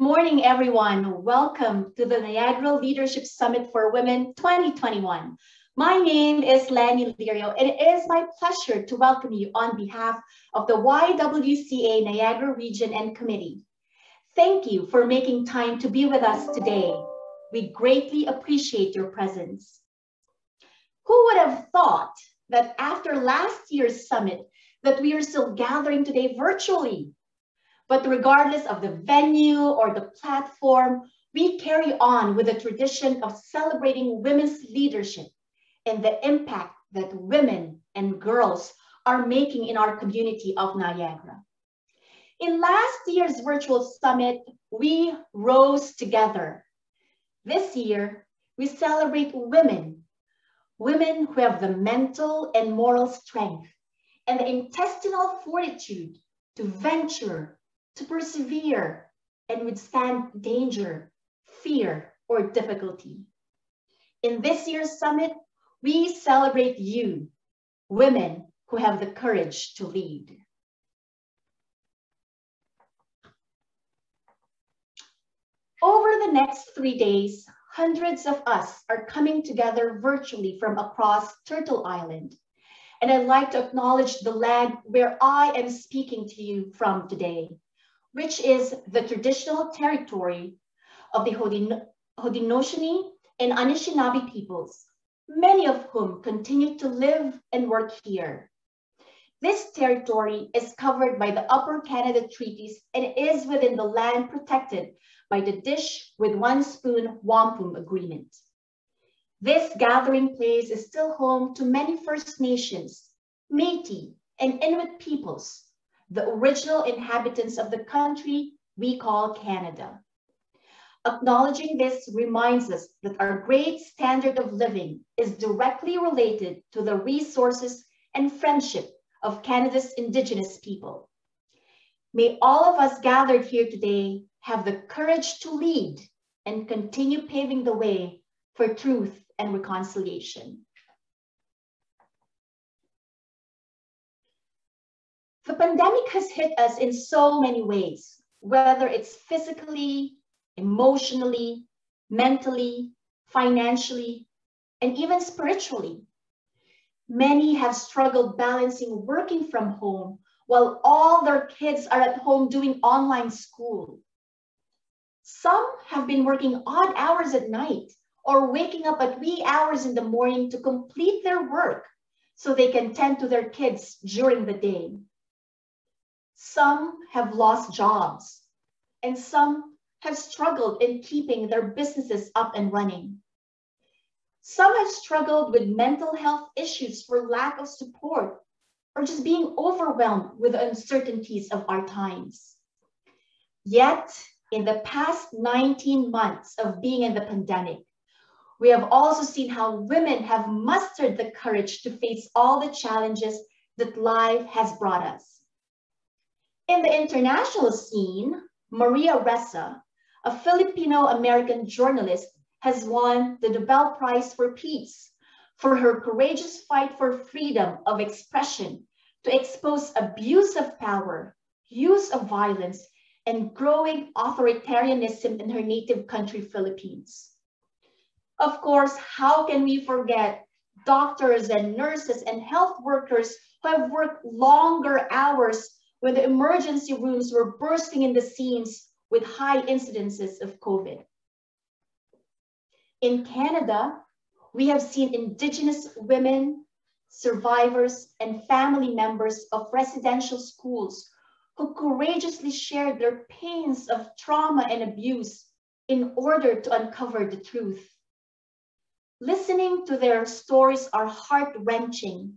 Morning, everyone. Welcome to the Niagara Leadership Summit for Women 2021. My name is Lenny Lirio, and it is my pleasure to welcome you on behalf of the YWCA Niagara Region and Committee. Thank you for making time to be with us today. We greatly appreciate your presence. Who would have thought that after last year's summit that we are still gathering today virtually? But regardless of the venue or the platform, we carry on with the tradition of celebrating women's leadership and the impact that women and girls are making in our community of Niagara. In last year's virtual summit, we rose together. This year, we celebrate women who have the mental and moral strength and the intestinal fortitude to venture, to persevere, and withstand danger, fear, or difficulty. In this year's summit, we celebrate you, women who have the courage to lead. Over the next 3 days, hundreds of us are coming together virtually from across Turtle Island. And I'd like to acknowledge the land where I am speaking to you from today, which is the traditional territory of the Haudenosaunee and Anishinaabe peoples, many of whom continue to live and work here. This territory is covered by the Upper Canada Treaties and is within the land protected by the Dish with One Spoon Wampum Agreement. This gathering place is still home to many First Nations, Métis, and Inuit peoples, the original inhabitants of the country we call Canada. Acknowledging this reminds us that our great standard of living is directly related to the resources and friendship of Canada's Indigenous people. May all of us gathered here today have the courage to lead and continue paving the way for truth and reconciliation. The pandemic has hit us in so many ways, whether it's physically, emotionally, mentally, financially, and even spiritually. Many have struggled balancing working from home while all their kids are at home doing online school. Some have been working odd hours at night or waking up at wee hours in the morning to complete their work so they can tend to their kids during the day. Some have lost jobs, and some have struggled in keeping their businesses up and running. Some have struggled with mental health issues for lack of support or just being overwhelmed with the uncertainties of our times. Yet, in the past 19 months of being in the pandemic, we have also seen how women have mustered the courage to face all the challenges that life has brought us. In the international scene, Maria Ressa, a Filipino-American journalist, has won the Nobel Prize for Peace for her courageous fight for freedom of expression to expose abuse of power, use of violence, and growing authoritarianism in her native country, Philippines. Of course, how can we forget doctors and nurses and health workers who have worked longer hours when the emergency rooms were bursting in the seams with high incidences of COVID. In Canada, we have seen Indigenous women, survivors, and family members of residential schools who courageously shared their pains of trauma and abuse in order to uncover the truth. Listening to their stories are heart-wrenching,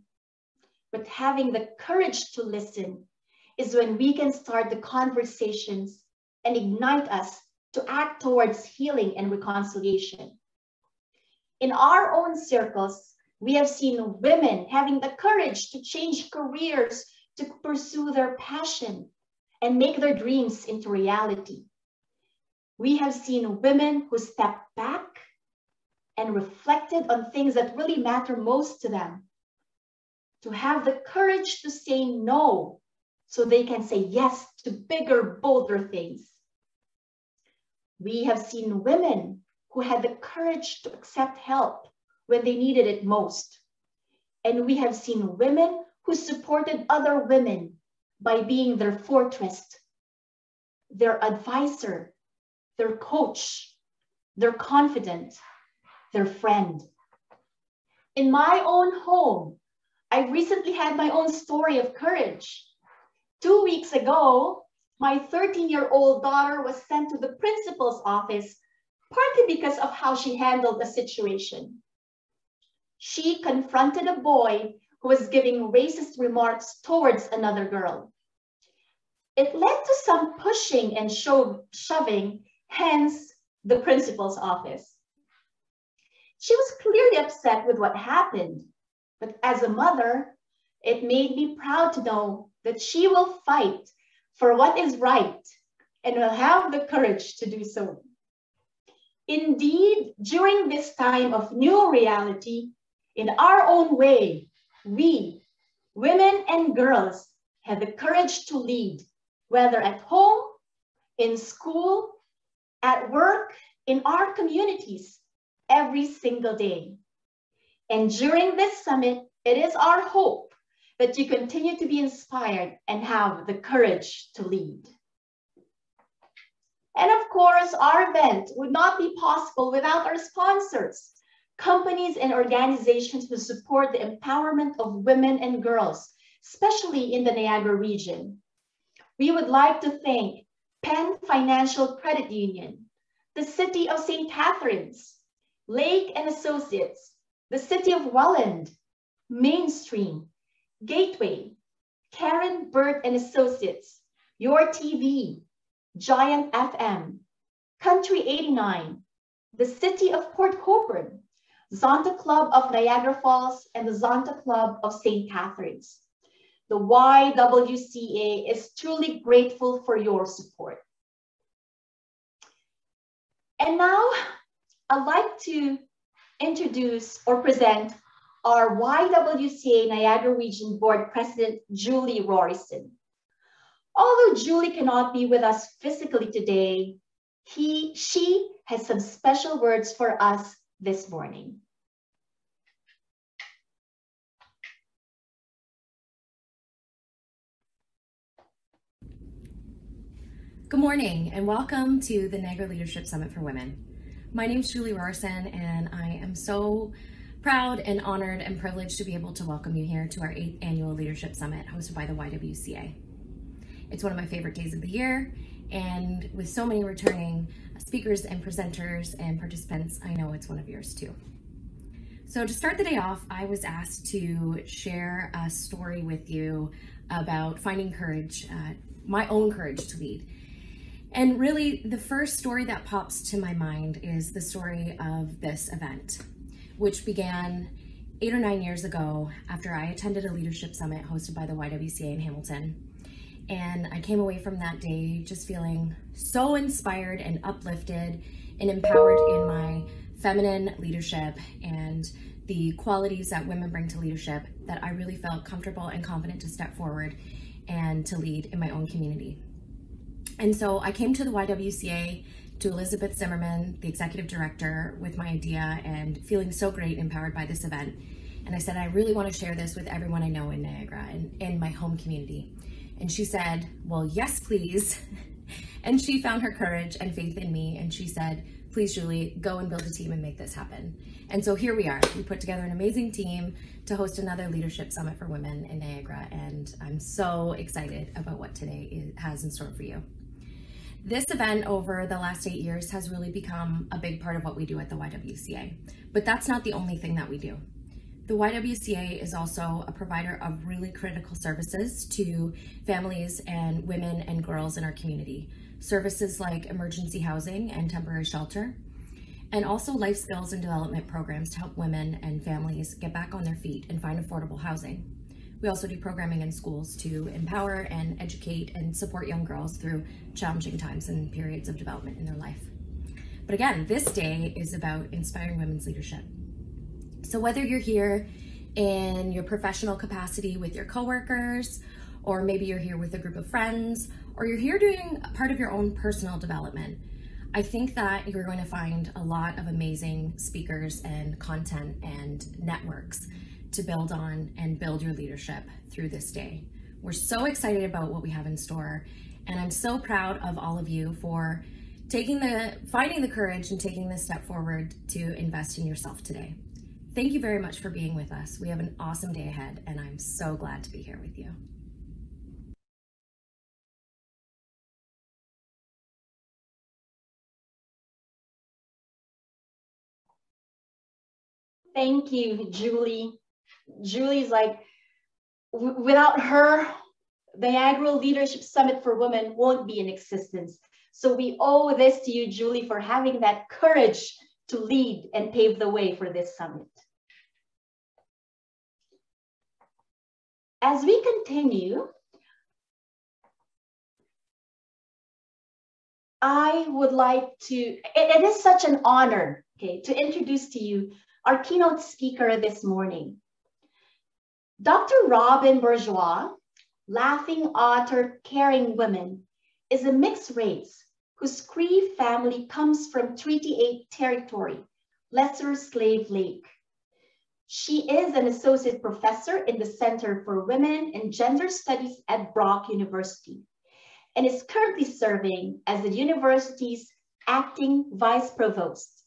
but having the courage to listen is when we can start the conversations and ignite us to act towards healing and reconciliation. In our own circles, we have seen women having the courage to change careers to pursue their passion and make their dreams into reality. We have seen women who stepped back and reflected on things that really matter most to them, to have the courage to say no so they can say yes to bigger, bolder things. We have seen women who had the courage to accept help when they needed it most. And we have seen women who supported other women by being their fortress, their advisor, their coach, their confidant, their friend. In my own home, I recently had my own story of courage. 2 weeks ago, my 13-year-old daughter was sent to the principal's office, partly because of how she handled the situation. She confronted a boy who was giving racist remarks towards another girl. It led to some pushing and shoving, hence the principal's office. She was clearly upset with what happened, but as a mother, it made me proud to know that she will fight for what is right and will have the courage to do so. Indeed, during this time of new reality, in our own way, we, women and girls, have the courage to lead, whether at home, in school, at work, in our communities, every single day. And during this summit, it is our hope that you continue to be inspired and have the courage to lead. And of course, our event would not be possible without our sponsors, companies and organizations who support the empowerment of women and girls, especially in the Niagara region. We would like to thank Penn Financial Credit Union, the City of St. Catharines, Lake and Associates, the City of Welland, Mainstream, Gateway, Karen Burt and Associates, Your TV, Giant FM, Country 89, the City of Port Colborne, Zonta Club of Niagara Falls, and the Zonta Club of St. Catharines. The YWCA is truly grateful for your support. And now I'd like to introduce or present our YWCA Niagara Region Board President, Julie Roryson. Although Julie cannot be with us physically today, she has some special words for us this morning. Good morning and welcome to the Niagara Leadership Summit for Women. My name is Julie Roryson and I am so proud and honored and privileged to be able to welcome you here to our 8th Annual Leadership Summit hosted by the YWCA. It's one of my favorite days of the year, and with so many returning speakers and presenters and participants, I know it's one of yours too. So to start the day off, I was asked to share a story with you about finding courage, my own courage to lead. And really, the first story that pops to my mind is the story of this event, which began 8 or 9 years ago after I attended a leadership summit hosted by the YWCA in Hamilton. And I came away from that day just feeling so inspired and uplifted and empowered in my feminine leadership and the qualities that women bring to leadership, that I really felt comfortable and confident to step forward and to lead in my own community. And so I came to the YWCA, to Elizabeth Zimmerman, the executive director, with my idea and feeling so great and empowered by this event. And I said, I really want to share this with everyone I know in Niagara and in my home community. And she said, well, yes, please. And she found her courage and faith in me. And she said, please, Julie, go and build a team and make this happen. And so here we are. We put together an amazing team to host another leadership summit for women in Niagara. And I'm so excited about what today has in store for you. This event over the last 8 years has really become a big part of what we do at the YWCA. But that's not the only thing that we do. The YWCA is also a provider of really critical services to families and women and girls in our community. Services like emergency housing and temporary shelter, and also life skills and development programs to help women and families get back on their feet and find affordable housing. We also do programming in schools to empower and educate and support young girls through challenging times and periods of development in their life. But again, this day is about inspiring women's leadership. So whether you're here in your professional capacity with your coworkers, or maybe you're here with a group of friends, or you're here doing part of your own personal development, I think that you're going to find a lot of amazing speakers and content and networks to build on and build your leadership through this day. We're so excited about what we have in store, and I'm so proud of all of you for finding the courage and taking this step forward to invest in yourself today. Thank you very much for being with us. We have an awesome day ahead, and I'm so glad to be here with you. Thank you, Julie. Julie's like, without her, the Niagara Leadership Summit for Women won't be in existence. So we owe this to you, Julie, for having that courage to lead and pave the way for this summit. As we continue, I would like to, it is such an honor, okay, to introduce to you our keynote speaker this morning. Dr. Robin Bourgeois, laughing otter, caring woman, is a mixed race whose Cree family comes from Treaty 8 territory, Lesser Slave Lake. She is an associate professor in the Center for Women and Gender Studies at Brock University and is currently serving as the university's acting vice provost.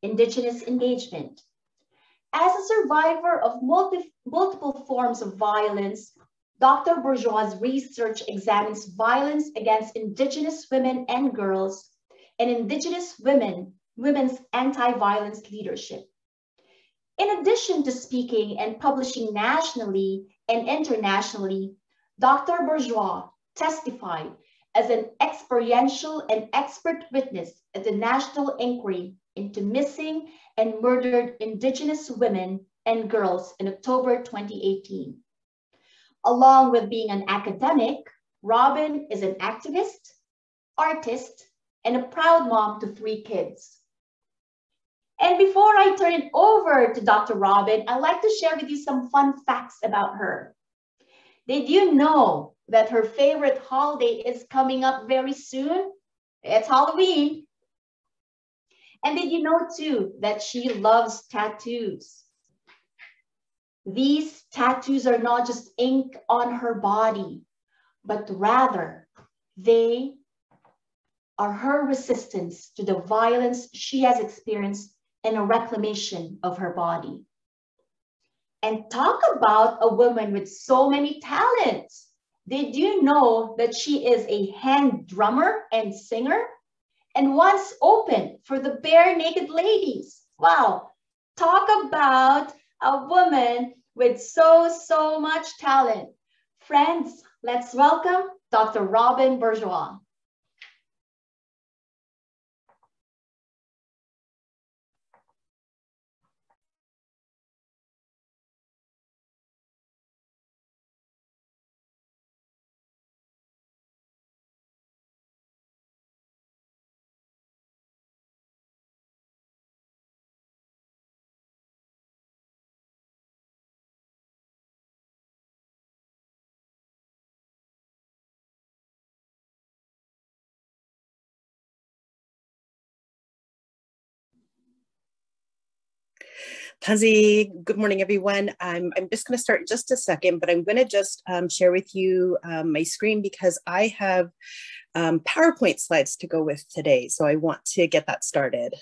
Indigenous engagement. As a survivor of multiple forms of violence, Dr. Bourgeois' research examines violence against Indigenous women and girls and Indigenous women's anti-violence leadership. In addition to speaking and publishing nationally and internationally, Dr. Bourgeois testified as an experiential and expert witness at the National Inquiry into Missing and Murdered Indigenous Women and Girls in October 2018. Along with being an academic, Robin is an activist, artist, and a proud mom to 3 kids. And before I turn it over to Dr. Robin, I'd like to share with you some fun facts about her. Did you know that her favorite holiday is coming up very soon? It's Halloween. And did you know too that she loves tattoos? These tattoos are not just ink on her body, but rather they are her resistance to the violence she has experienced and a reclamation of her body. And talk about a woman with so many talents. Did you know that she is a hand drummer and singer and once opened for the Bare Naked Ladies? Wow, talk about a woman with so much talent. Friends, let's welcome Dr. Robin Bourgeois. Tazi, good morning, everyone. I'm just going to start in just a second, but I'm going to just share with you my screen because I have PowerPoint slides to go with today. So I want to get that started.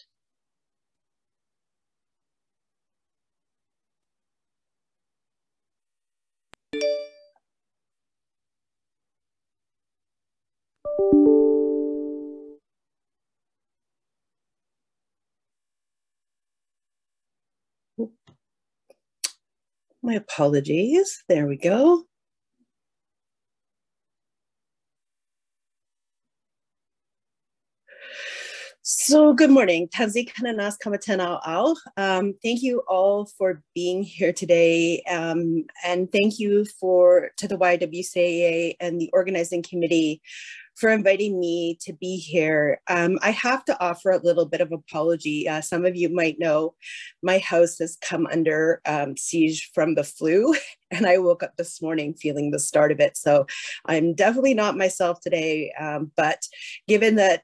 My apologies. There we go. So good morning. Tazi kananas kamatena ao. Thank you all for being here today. And thank you to the YWCA and the organizing committee for inviting me to be here. I have to offer a little bit of apology. Some of you might know my house has come under siege from the flu, and I woke up this morning feeling the start of it. So I'm definitely not myself today, but given that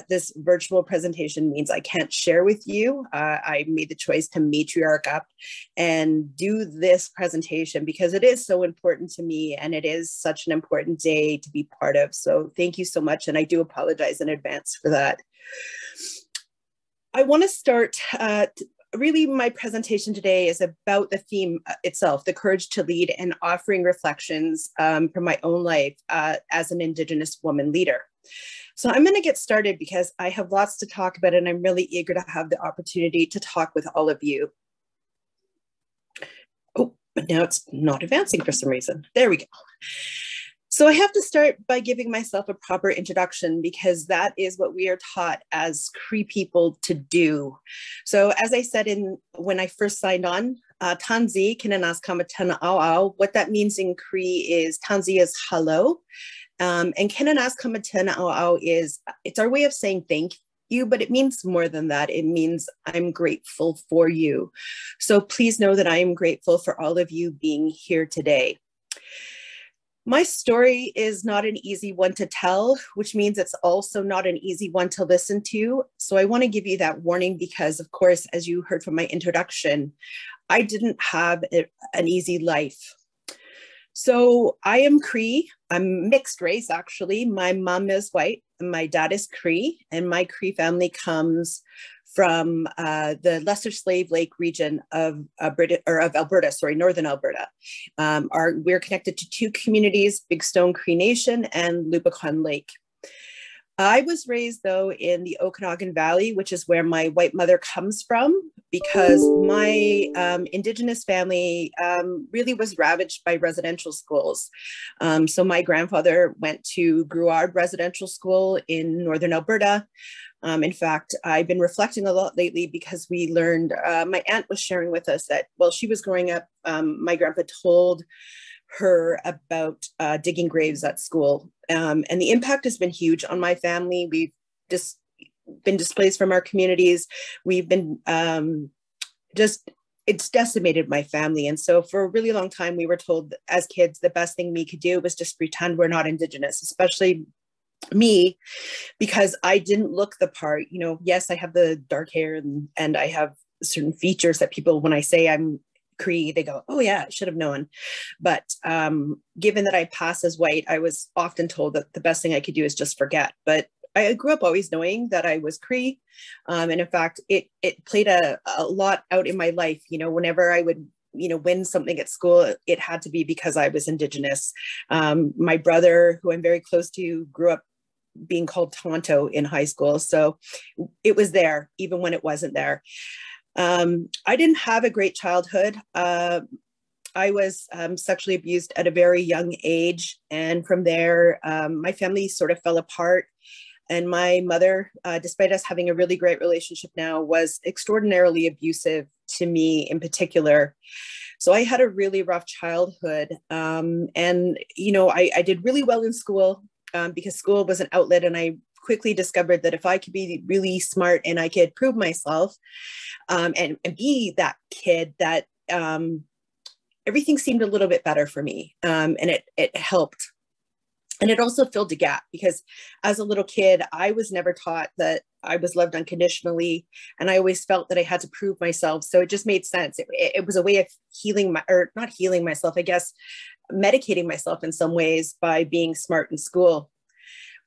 this virtual presentation means I can't share with you, I made the choice to matriarch up and do this presentation because it is so important to me and it is such an important day to be part of. So thank you so much. And I do apologize in advance for that. I want to start, really my presentation today is about the theme itself, the courage to lead, and offering reflections from my own life as an Indigenous woman leader. So I'm going to get started because I have lots to talk about and I'm really eager to have the opportunity to talk with all of you. Oh, but now it's not advancing for some reason. There we go. So I have to start by giving myself a proper introduction because that is what we are taught as Cree people to do. So as I said when I first signed on, Tanzi, Kinanas Kamatana Au, what that means in Cree is Tanzi is hello. And Kinanas Kamatana Au is, it's our way of saying thank you, but it means more than that. It means I'm grateful for you. So please know that I am grateful for all of you being here today. My story is not an easy one to tell, which means it's also not an easy one to listen to. So I want to give you that warning because, of course, as you heard from my introduction, I didn't have an easy life. So I am Cree. I'm mixed race, actually. My mom is white and my dad is Cree, and my Cree family comes from the Lesser Slave Lake region of Alberta, northern Alberta. We're connected to two communities, Big Stone Cree Nation and Lubicon Lake. I was raised, though, in the Okanagan Valley, which is where my white mother comes from, because my Indigenous family really was ravaged by residential schools. So my grandfather went to Gruard Residential School in northern Alberta. In fact, I've been reflecting a lot lately because we learned, my aunt was sharing with us that while she was growing up, my grandpa told her about digging graves at school. And the impact has been huge on my family. We've just been displaced from our communities. We've been it's decimated my family. And so for a really long time, we were told as kids, the best thing we could do was just pretend we're not Indigenous, especially me, because I didn't look the part. You know, yes, I have the dark hair and I have certain features that people, when I say I'm Cree, they go, oh yeah, I should have known. But given that I pass as white, I was often told that the best thing I could do is just forget. But I grew up always knowing that I was Cree. And in fact, it played a lot out in my life. You know, whenever I would win something at school, it had to be because I was Indigenous. My brother, who I'm very close to, grew up being called Tonto in high school. So it was there, even when it wasn't there. I didn't have a great childhood. I was sexually abused at a very young age. And from there, my family sort of fell apart. And my mother, despite us having a really great relationship now, was extraordinarily abusive to me in particular. So I had a really rough childhood. And, you know, I did really well in school because school was an outlet. And I quickly discovered that if I could be really smart and I could prove myself and be that kid, that everything seemed a little bit better for me. And it helped. And it also filled a gap because as a little kid, I was never taught that I was loved unconditionally. And I always felt that I had to prove myself. So it just made sense. It was a way of not healing myself, I guess, medicating myself in some ways by being smart in school.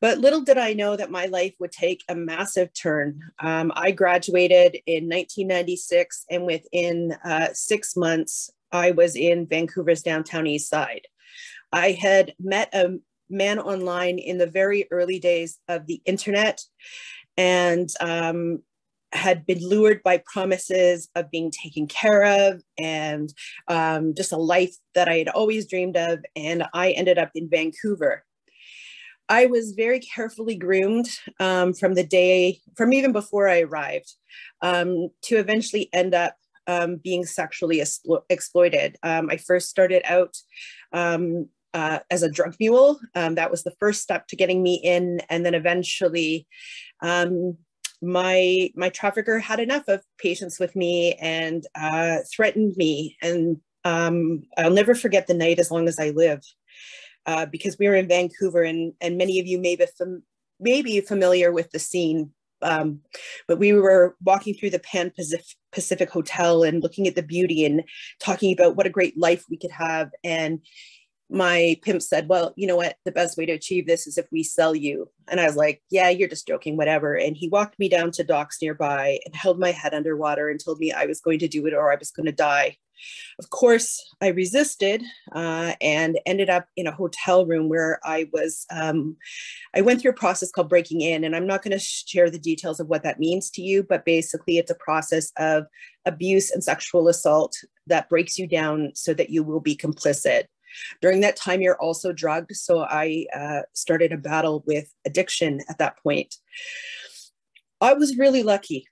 But little did I know that my life would take a massive turn. I graduated in 1996, and within 6 months, I was in Vancouver's downtown east side. I had met a man online in the very early days of the internet and had been lured by promises of being taken care of and just a life that I had always dreamed of. And I ended up in Vancouver. I was very carefully groomed from even before I arrived to eventually end up being sexually exploited. I first started out as a drug mule. That was the first step to getting me in. And then eventually my trafficker had enough of patience with me and threatened me. And I'll never forget the night as long as I live, because we were in Vancouver, and many of you may be familiar with the scene. But we were walking through the Pan Pacific Hotel and looking at the beauty and talking about what a great life we could have. And my pimp said, well, you know what, the best way to achieve this is if we sell you. And I was like, yeah, you're just joking, whatever. And he walked me down to docks nearby and held my head underwater and told me I was going to do it or I was going to die. Of course, I resisted and ended up in a hotel room where I went through a process called breaking in. And I'm not going to share the details of what that means to you, but basically it's a process of abuse and sexual assault that breaks you down so that you will be complicit. During that time, you're also drugged. So I started a battle with addiction at that point. I was really lucky.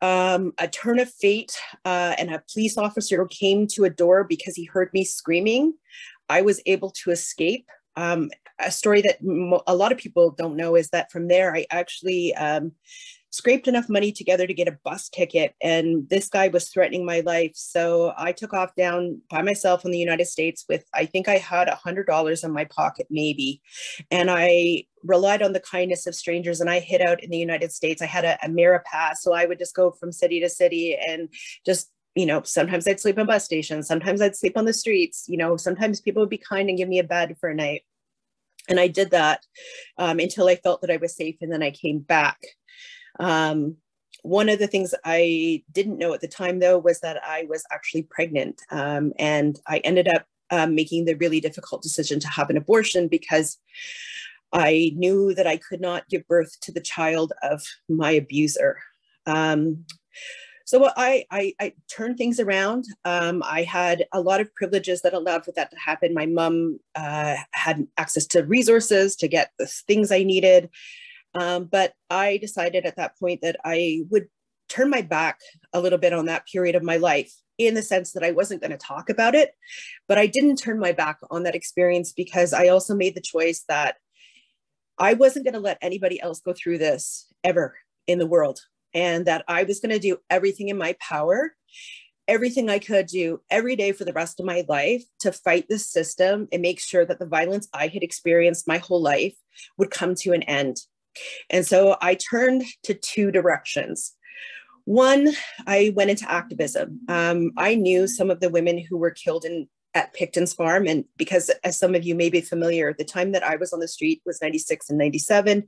A turn of fate and a police officer who came to a door because he heard me screaming. I was able to escape. A story that a lot of people don't know is that from there, I actually scraped enough money together to get a bus ticket. And this guy was threatening my life. So I took off down by myself in the United States with, I think I had $100 in my pocket, maybe. And I relied on the kindness of strangers and I hid out in the United States. I had a Mira pass. So I would just go from city to city and just, you know, sometimes I'd sleep on bus stations. Sometimes I'd sleep on the streets. You know, sometimes people would be kind and give me a bed for a night. And I did that until I felt that I was safe. And then I came back. One of the things I didn't know at the time, though, was that I was actually pregnant. And I ended up making the really difficult decision to have an abortion because I knew that I could not give birth to the child of my abuser. So I turned things around. I had a lot of privileges that allowed for that to happen. My mom had access to resources to get the things I needed. But I decided at that point that I would turn my back a little bit on that period of my life, in the sense that I wasn't going to talk about it. But I didn't turn my back on that experience because I also made the choice that I wasn't going to let anybody else go through this ever in the world. And that I was going to do everything in my power, everything I could do every day for the rest of my life to fight this system and make sure that the violence I had experienced my whole life would come to an end. And so I turned to two directions. One, I went into activism. I knew some of the women who were killed at Picton's farm. And because, as some of you may be familiar, the time that I was on the street was 96 and 97.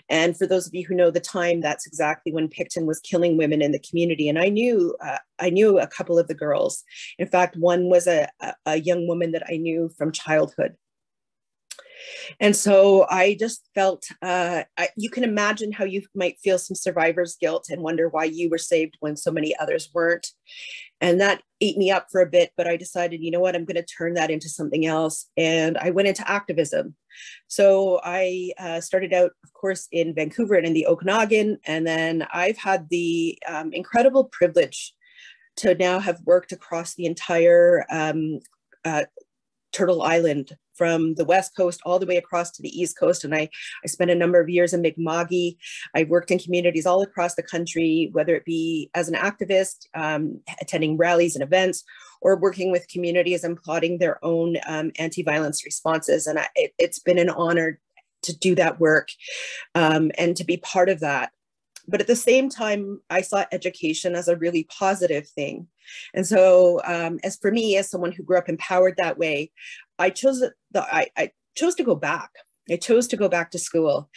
And for those of you who know the time, that's exactly when Picton was killing women in the community. And I knew a couple of the girls. In fact, one was a young woman that I knew from childhood. And so I just felt, you can imagine how you might feel some survivor's guilt and wonder why you were saved when so many others weren't. And that ate me up for a bit, but I decided, you know what, I'm going to turn that into something else. And I went into activism. So I started out, of course, in Vancouver and in the Okanagan. And then I've had the incredible privilege to now have worked across the entire Turtle Island, from the West Coast all the way across to the East Coast. And I spent a number of years in Mi'kma'ki. I've worked in communities all across the country, whether it be as an activist, attending rallies and events, or working with communities and plotting their own anti-violence responses. And it's been an honor to do that work and to be part of that. But at the same time, I saw education as a really positive thing. And so as for me, as someone who grew up empowered that way, I chose to go back. I chose to go back to school.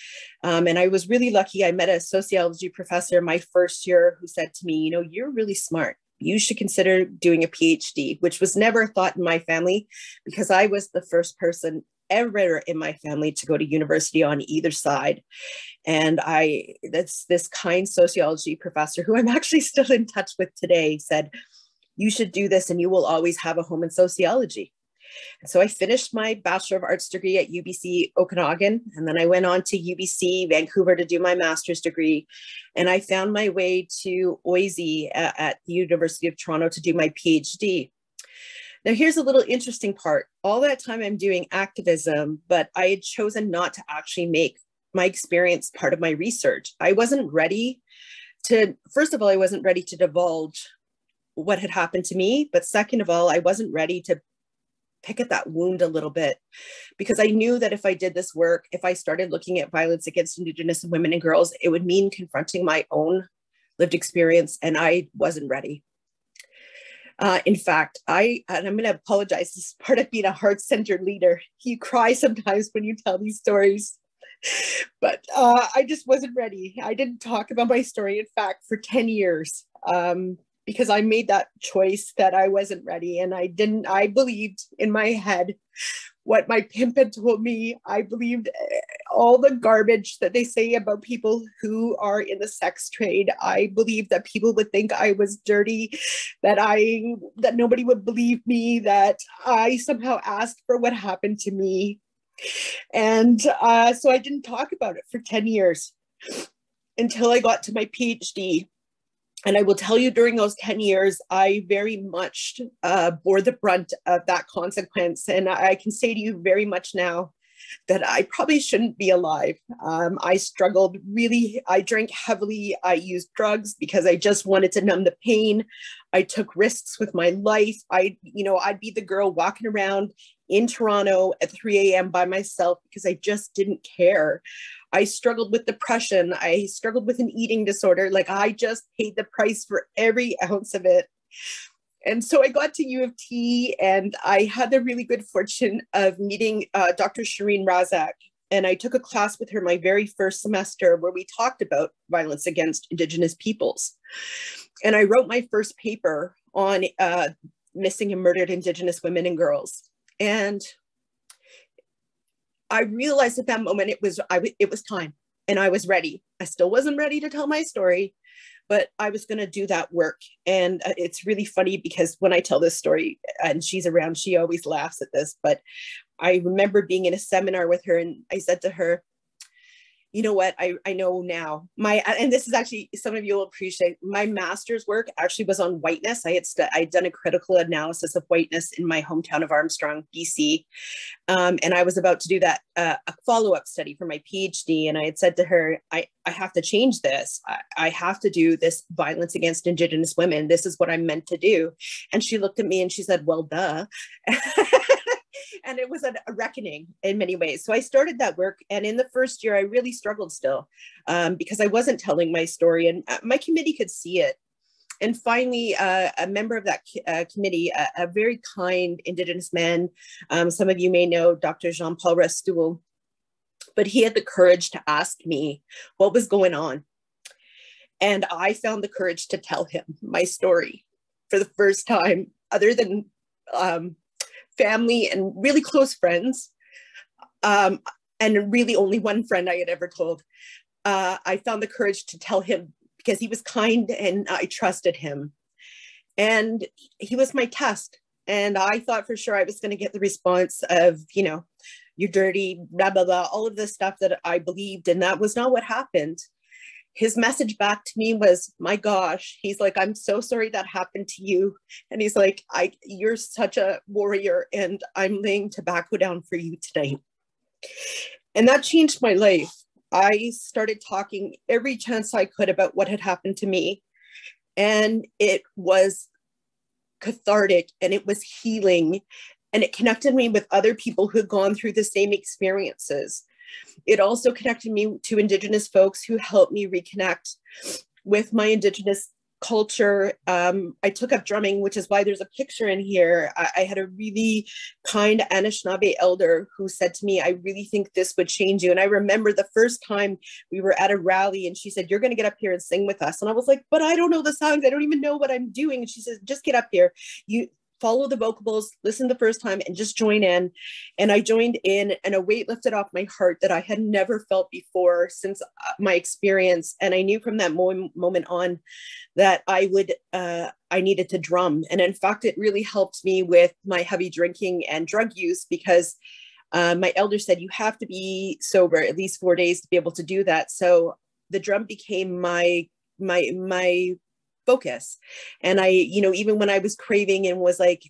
And I was really lucky. I met a sociology professor my first year who said to me, you know, you're really smart. You should consider doing a PhD, which was never a thought in my family because I was the first person ever in my family to go to university on either side. And this kind sociology professor, who I'm actually still in touch with today, said, you should do this and you will always have a home in sociology. And so I finished my Bachelor of Arts degree at UBC Okanagan, and then I went on to UBC Vancouver to do my master's degree. And I found my way to Ywca at the University of Toronto to do my PhD. Now, here's a little interesting part. All that time I'm doing activism, but I had chosen not to actually make my experience part of my research. I wasn't ready to, first of all, I wasn't ready to divulge what had happened to me. But second of all, I wasn't ready to pick at that wound a little bit, because I knew that if I did this work, if I started looking at violence against Indigenous women and girls, it would mean confronting my own lived experience, and I wasn't ready. In fact, and I'm going to apologize, this is part of being a heart-centered leader. You cry sometimes when you tell these stories, but I just wasn't ready. I didn't talk about my story, in fact, for 10 years. Because I made that choice that I wasn't ready, and I believed in my head what my pimp had told me. I believed all the garbage that they say about people who are in the sex trade. I believed that people would think I was dirty, that nobody would believe me, that I somehow asked for what happened to me. And so I didn't talk about it for 10 years until I got to my PhD. And I will tell you, during those 10 years, I very much bore the brunt of that consequence. And I can say to you very much now that I probably shouldn't be alive. I struggled really. I drank heavily. I used drugs because I just wanted to numb the pain. I took risks with my life. I'd be the girl walking around in Toronto at 3 a.m. by myself because I just didn't care. I struggled with depression. I struggled with an eating disorder. Like, I just paid the price for every ounce of it. And so I got to U of T, and I had the really good fortune of meeting Dr. Shireen Razak. And I took a class with her my very first semester where we talked about violence against Indigenous peoples. And I wrote my first paper on missing and murdered Indigenous women and girls. And I realized at that moment it was time, and I was ready. I still wasn't ready to tell my story, but I was going to do that work. And it's really funny because when I tell this story and she's around, she always laughs at this. But I remember being in a seminar with her, and I said to her, you know what, I know now, and this is actually, some of you will appreciate, my master's work actually was on whiteness. I'd done a critical analysis of whiteness in my hometown of Armstrong, BC. And I was about to do that, a follow-up study for my PhD. And I had said to her, I have to change this. I have to do this violence against Indigenous women. This is what I'm meant to do. And she looked at me and she said, well, duh. And it was a reckoning in many ways. So I started that work. And in the first year, I really struggled still because I wasn't telling my story, and my committee could see it. And finally, a member of that committee, a very kind Indigenous man, some of you may know Dr. Jean-Paul Rastoul, but he had the courage to ask me what was going on. And I found the courage to tell him my story for the first time, other than family and really close friends, and really only one friend I had ever told. I found the courage to tell him because he was kind and I trusted him. And he was my test. And I thought for sure I was going to get the response of, you're dirty, blah, blah, blah, all of this stuff that I believed. And that was not what happened. His message back to me was, my gosh, he's like, I'm so sorry that happened to you. And he's like, you're such a warrior, and I'm laying tobacco down for you tonight. And that changed my life. I started talking every chance I could about what had happened to me. And it was cathartic, and it was healing, and it connected me with other people who had gone through the same experiences. It also connected me to Indigenous folks who helped me reconnect with my Indigenous culture. I took up drumming, which is why there's a picture in here. I had a really kind Anishinaabe elder who said to me, I really think this would change you. And I remember the first time we were at a rally and she said, you're going to get up here and sing with us. And I was like, but I don't know the songs. I don't even know what I'm doing. And she says, just get up here. You follow the vocables, listen the first time, and just join in. And I joined in, and a weight lifted off my heart that I had never felt before since my experience. And I knew from that moment on that I needed to drum. And in fact, it really helped me with my heavy drinking and drug use, because my elder said, you have to be sober at least 4 days to be able to do that. So the drum became my focus. And I, even when I was craving and was like,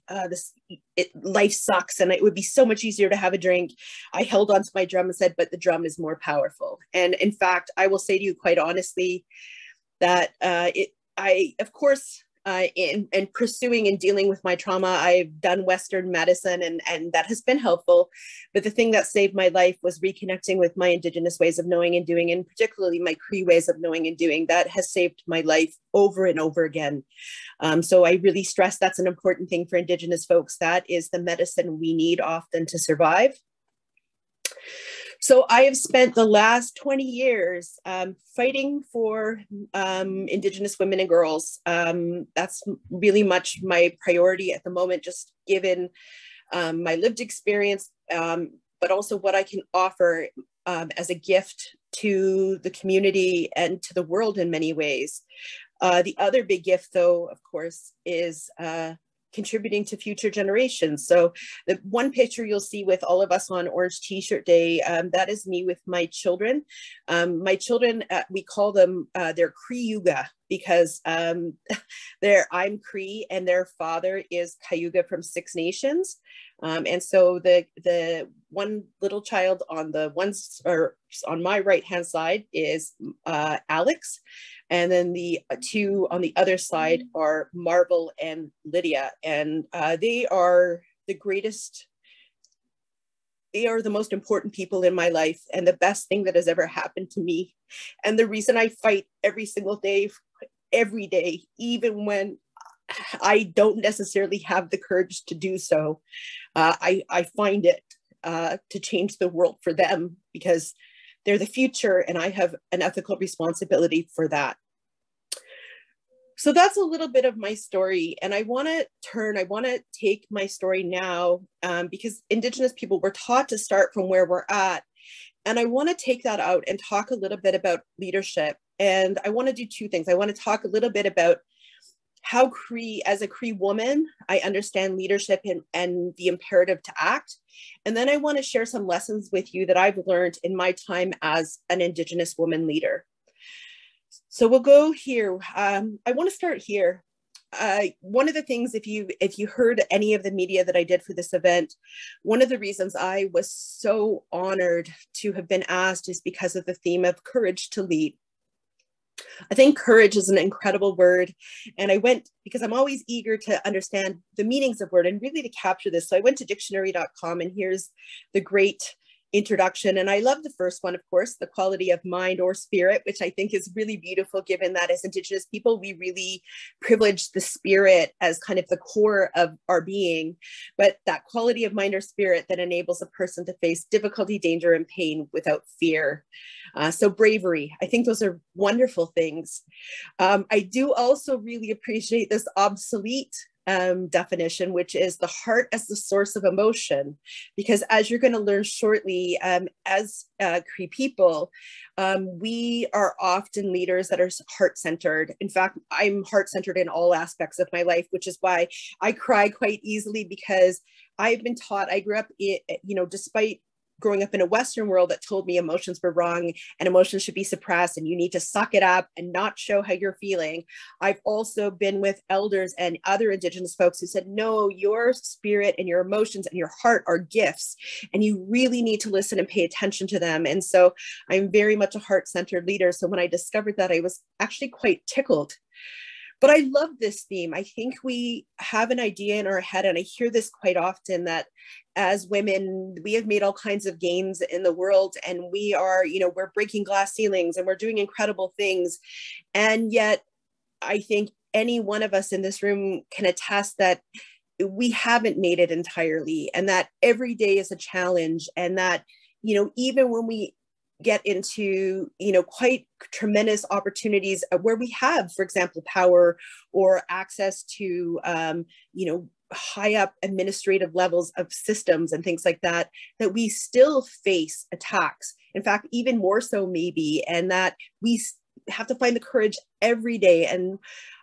life sucks and it would be so much easier to have a drink, I held onto my drum and said, but the drum is more powerful. And in fact, I will say to you quite honestly that of course, in pursuing and dealing with my trauma, I've done Western medicine and that has been helpful. But the thing that saved my life was reconnecting with my Indigenous ways of knowing and doing, and particularly my Cree ways of knowing and doing. That has saved my life over and over again. So I really stress that's an important thing for Indigenous folks. That is the medicine we need often to survive. So I have spent the last 20 years fighting for Indigenous women and girls. That's really much my priority at the moment, just given my lived experience, but also what I can offer as a gift to the community and to the world in many ways. The other big gift, though, of course, is contributing to future generations. So the one picture you'll see with all of us on Orange T-shirt Day, that is me with my children. My children, we call them, they're Cree Ywca because I'm Cree and their father is Cayuga from Six Nations. And so the one little child on on my right-hand side is Alex. And then the two on the other side are Marvel and Lydia. And they are the greatest, they are the most important people in my life and the best thing that has ever happened to me. And the reason I fight every single day, every day, even when I don't necessarily have the courage to do so, I find it to change the world for them because they're the future and I have an ethical responsibility for that. So that's a little bit of my story. And I want to take my story now because Indigenous people were taught to start from where we're at. And I want to take that out and talk a little bit about leadership. And I want to do two things. I want to talk a little bit about how as a Cree woman, I understand leadership and the imperative to act. And then I want to share some lessons with you that I've learned in my time as an Indigenous woman leader. So we'll go here. I want to start here. One of the things, if you heard any of the media that I did for this event, one of the reasons I was so honored to have been asked is because of the theme of courage to lead. I think courage is an incredible word. And I went, because I'm always eager to understand the meanings of word and really to capture this. So I went to dictionary.com and here's the great introduction. And I love the first one, of course, the quality of mind or spirit, which I think is really beautiful, given that as Indigenous people, we really privilege the spirit as kind of the core of our being, but that quality of mind or spirit that enables a person to face difficulty, danger, and pain without fear. So bravery, I think those are wonderful things. I do also really appreciate this obsolete definition, which is the heart as the source of emotion, because as you're going to learn shortly, as Cree people, we are often leaders that are heart-centered. In fact, I'm heart-centered in all aspects of my life, which is why I cry quite easily, because I've been taught, I grew up, despite growing up in a Western world that told me emotions were wrong and emotions should be suppressed and you need to suck it up and not show how you're feeling. I've also been with elders and other Indigenous folks who said, no, your spirit and your emotions and your heart are gifts and you really need to listen and pay attention to them. And so I'm very much a heart-centered leader. So when I discovered that, I was actually quite tickled. But I love this theme. I think we have an idea in our head, and I hear this quite often, that as women, we have made all kinds of gains in the world, and we are, we're breaking glass ceilings and we're doing incredible things. And yet, I think any one of us in this room can attest that we haven't made it entirely, and that every day is a challenge, and that, even when we get into, quite tremendous opportunities where we have, for example, power or access to, high up administrative levels of systems and things like that, that we still face attacks. In fact, even more so maybe, and that we have to find the courage every day. And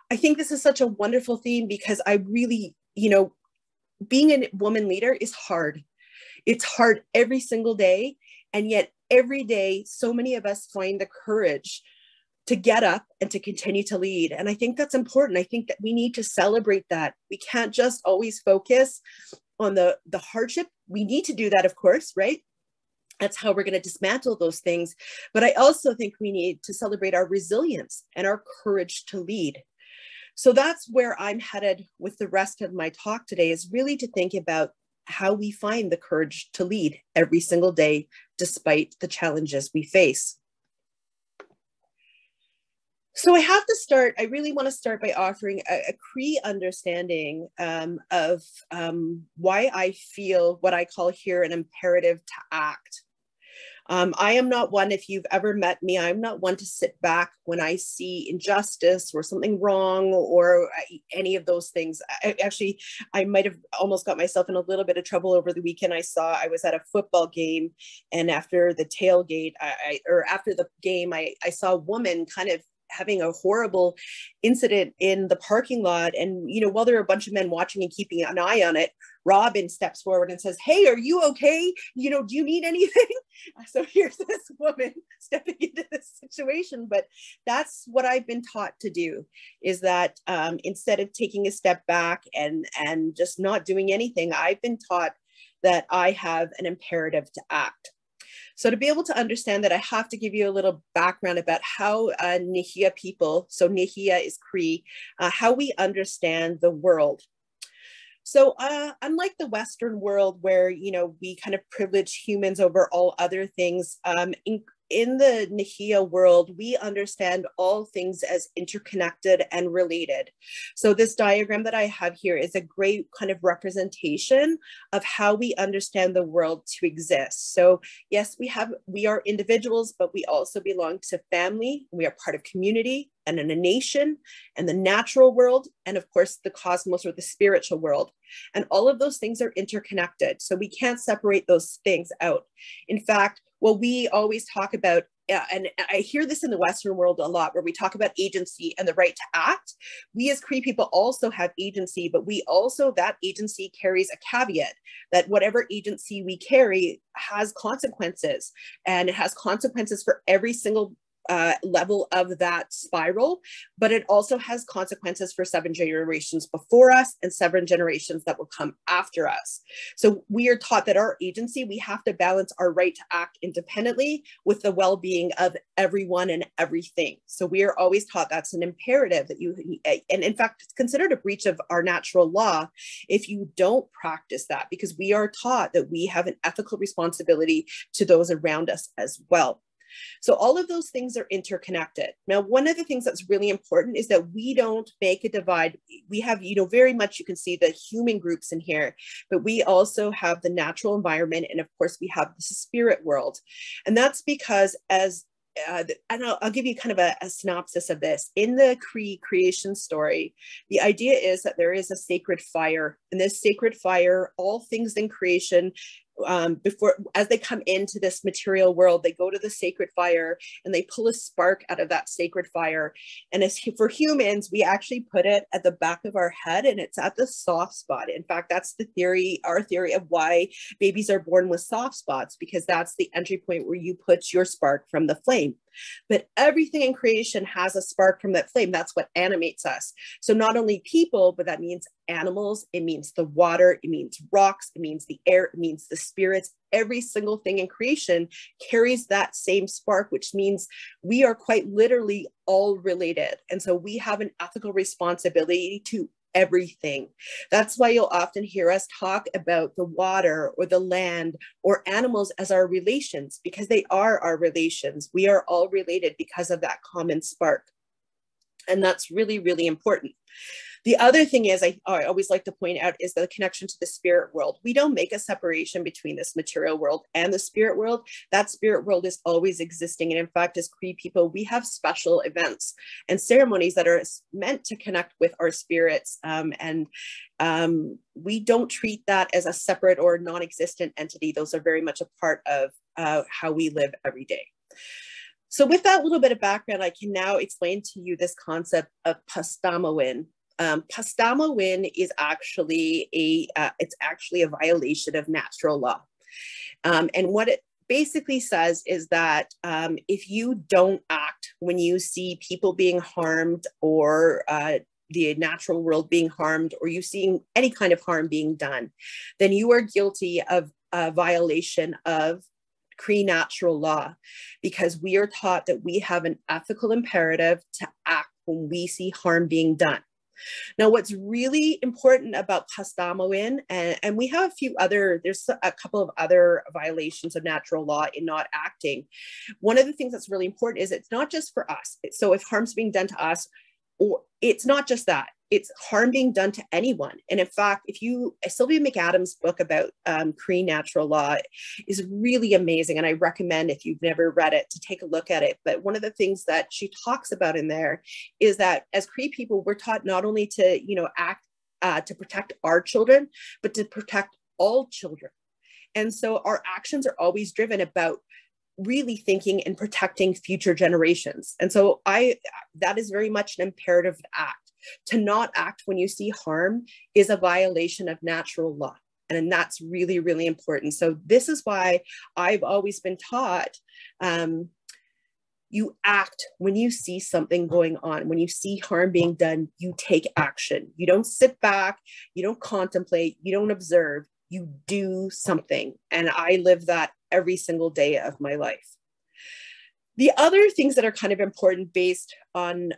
I think this is such a wonderful theme because I really, being a woman leader is hard. It's hard every single day. And yet every day, so many of us find the courage to get up and to continue to lead. And I think that's important. I think that we need to celebrate that. We can't just always focus on the hardship. We need to do that, of course, right? That's how we're going to dismantle those things. But I also think we need to celebrate our resilience and our courage to lead. So that's where I'm headed with the rest of my talk today, is really to think about how we find the courage to lead every single day, despite the challenges we face. So I have to start, I really want to start by offering a Cree understanding of why I feel what I call here an imperative to act. I am not one, if you've ever met me, I'm not one to sit back when I see injustice or something wrong or any of those things. I might have almost got myself in a little bit of trouble over the weekend. I was at a football game, and after the tailgate, after the game, I saw a woman kind of having a horrible incident in the parking lot. And, you know, while there are a bunch of men watching and keeping an eye on it, Robin steps forward and says, "Hey, are you okay? You know, do you need anything?" So here's this woman stepping into this situation. But that's what I've been taught to do, is that instead of taking a step back and just not doing anything, I've been taught that I have an imperative to act. So to be able to understand that, I have to give you a little background about how Nihia people, so Nihia is Cree, how we understand the world. So unlike the Western world where, you know, we kind of privilege humans over all other things, in the Nihia world, we understand all things as interconnected and related. So this diagram that I have here is a great kind of representation of how we understand the world to exist. So yes, we are individuals, but we also belong to family. We are part of community and in a nation and the natural world, and of course the cosmos or the spiritual world. And all of those things are interconnected. So we can't separate those things out. In fact, what we always talk about, and I hear this in the Western world a lot, where we talk about agency and the right to act. We as Cree people also have agency, but that agency carries a caveat that whatever agency we carry has consequences, and it has consequences for every single level of that spiral, but it also has consequences for 7 generations before us and 7 generations that will come after us. So we are taught that our agency, we have to balance our right to act independently with the well-being of everyone and everything. So we are always taught that's an imperative, that and in fact, it's considered a breach of our natural law if you don't practice that, because we are taught that we have an ethical responsibility to those around us as well. So all of those things are interconnected. Now, one of the things that's really important is that we don't make a divide. We have, you know, very much, you can see the human groups in here, but we also have the natural environment. And of course, we have the spirit world. And that's because and I'll give you kind of a synopsis of this. In the Cree creation story, the idea is that there is a sacred fire, and this sacred fire, all things in creation, as they come into this material world, they go to the sacred fire and they pull a spark out of that sacred fire. And as for humans, we actually put it at the back of our head, and it's at the soft spot. In fact, that's the theory, our theory of why babies are born with soft spots, because that's the entry point where you put your spark from the flame. But everything in creation has a spark from that flame. That's what animates us. So not only people, but that means animals, it means the water, it means rocks, it means the air, it means the spirits. Every single thing in creation carries that same spark, which means we are quite literally all related. And so we have an ethical responsibility to everything. That's why you'll often hear us talk about the water or the land or animals as our relations, because they are our relations. We are all related because of that common spark. And that's really, really important. The other thing is, I always like to point out, is the connection to the spirit world. We don't make a separation between this material world and the spirit world. That spirit world is always existing. And in fact, as Cree people, we have special events and ceremonies that are meant to connect with our spirits. We don't treat that as a separate or non-existent entity. Those are very much a part of how we live every day. So with that little bit of background, I can now explain to you this concept of Pastamawin. Pastamawin is actually it's actually a violation of natural law. And what basically says is that if you don't act when you see people being harmed or the natural world being harmed, or you seeing any kind of harm being done, then you are guilty of a violation of Cree natural law, because we are taught that we have an ethical imperative to act when we see harm being done. Now, what's really important about Kastamawin, and we have a few other, there's a couple of other violations of natural law in not acting. One of the things that's really important is it's not just for us. So if harm's being done to us, or it's not just that, it's harm being done to anyone. And in fact, if you, Sylvia McAdams' book about Cree natural law is really amazing. And I recommend, if you've never read it, to take a look at it. But one of the things that she talks about in there is that as Cree people, we're taught not only to, you know, act to protect our children, but to protect all children. And so our actions are always driven about really thinking and protecting future generations. And so that is very much an imperative act. To not act when you see harm is a violation of natural law. And that's really, really important. So this is why I've always been taught, you act when you see something going on. When you see harm being done, you take action. You don't sit back, you don't contemplate, you don't observe, you do something. And I live that every single day of my life. The other things that are kind of important based on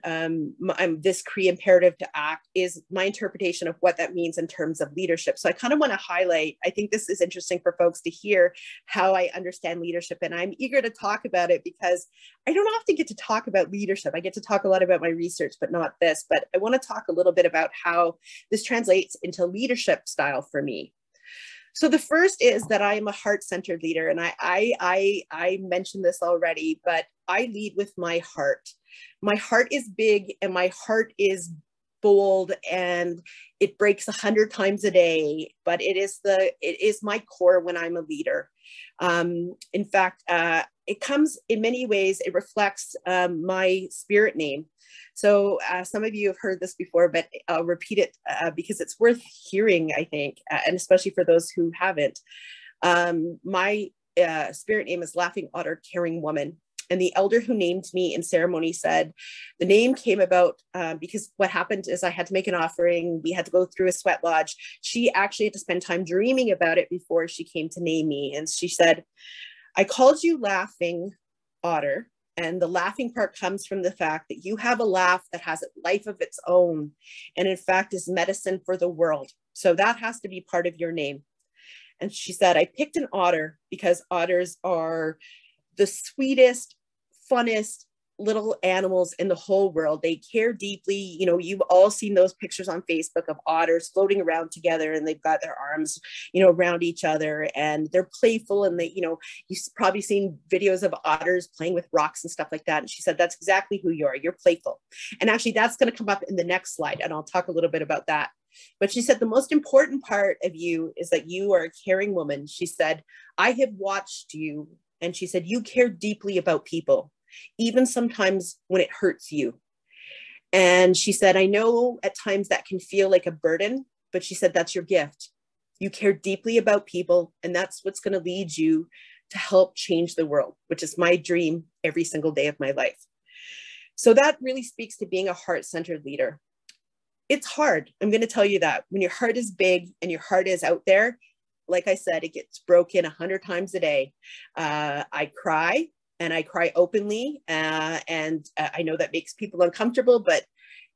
this Cree imperative to act is my interpretation of what that means in terms of leadership. So I kind of want to highlight, I think this is interesting for folks to hear how I understand leadership. And I'm eager to talk about it because I don't often get to talk about leadership. I get to talk a lot about my research, but not this. But I want to talk a little bit about how this translates into leadership style for me. So the first is that I am a heart-centered leader, and I mentioned this already, but I lead with my heart. My heart is big, and my heart is bold, and it breaks 100 times a day. But it is my core when I'm a leader. In fact, it comes in many ways. It reflects my spirit name. So some of you have heard this before, but I'll repeat it because it's worth hearing, I think, and especially for those who haven't. My spirit name is Laughing Otter, Caring Woman. And the elder who named me in ceremony said the name came about because what happened is I had to make an offering. We had to go through a sweat lodge. She actually had to spend time dreaming about it before she came to name me. And she said, I called you Laughing Otter. And the laughing part comes from the fact that you have a laugh that has a life of its own, and in fact is medicine for the world. So that has to be part of your name. And she said, I picked an otter because otters are the sweetest, funnest little animals in the whole world. They care deeply. You know, you've all seen those pictures on Facebook of otters floating around together, and they've got their arms, you know, around each other, and they're playful. And they, you know, you've probably seen videos of otters playing with rocks and stuff like that. And she said, that's exactly who you are. You're playful. And actually that's going to come up in the next slide, and I'll talk a little bit about that. But she said, the most important part of you is that you are a caring woman. She said, I have watched you. And she said, you care deeply about people, even sometimes when it hurts you. And she said, I know at times that can feel like a burden, but she said, that's your gift. You care deeply about people, and that's what's going to lead you to help change the world, which is my dream every single day of my life. So that really speaks to being a heart-centered leader. It's hard. I'm going to tell you that when your heart is big and your heart is out there, like I said, it gets broken 100 times a day. I cry. And I cry openly, and I know that makes people uncomfortable, but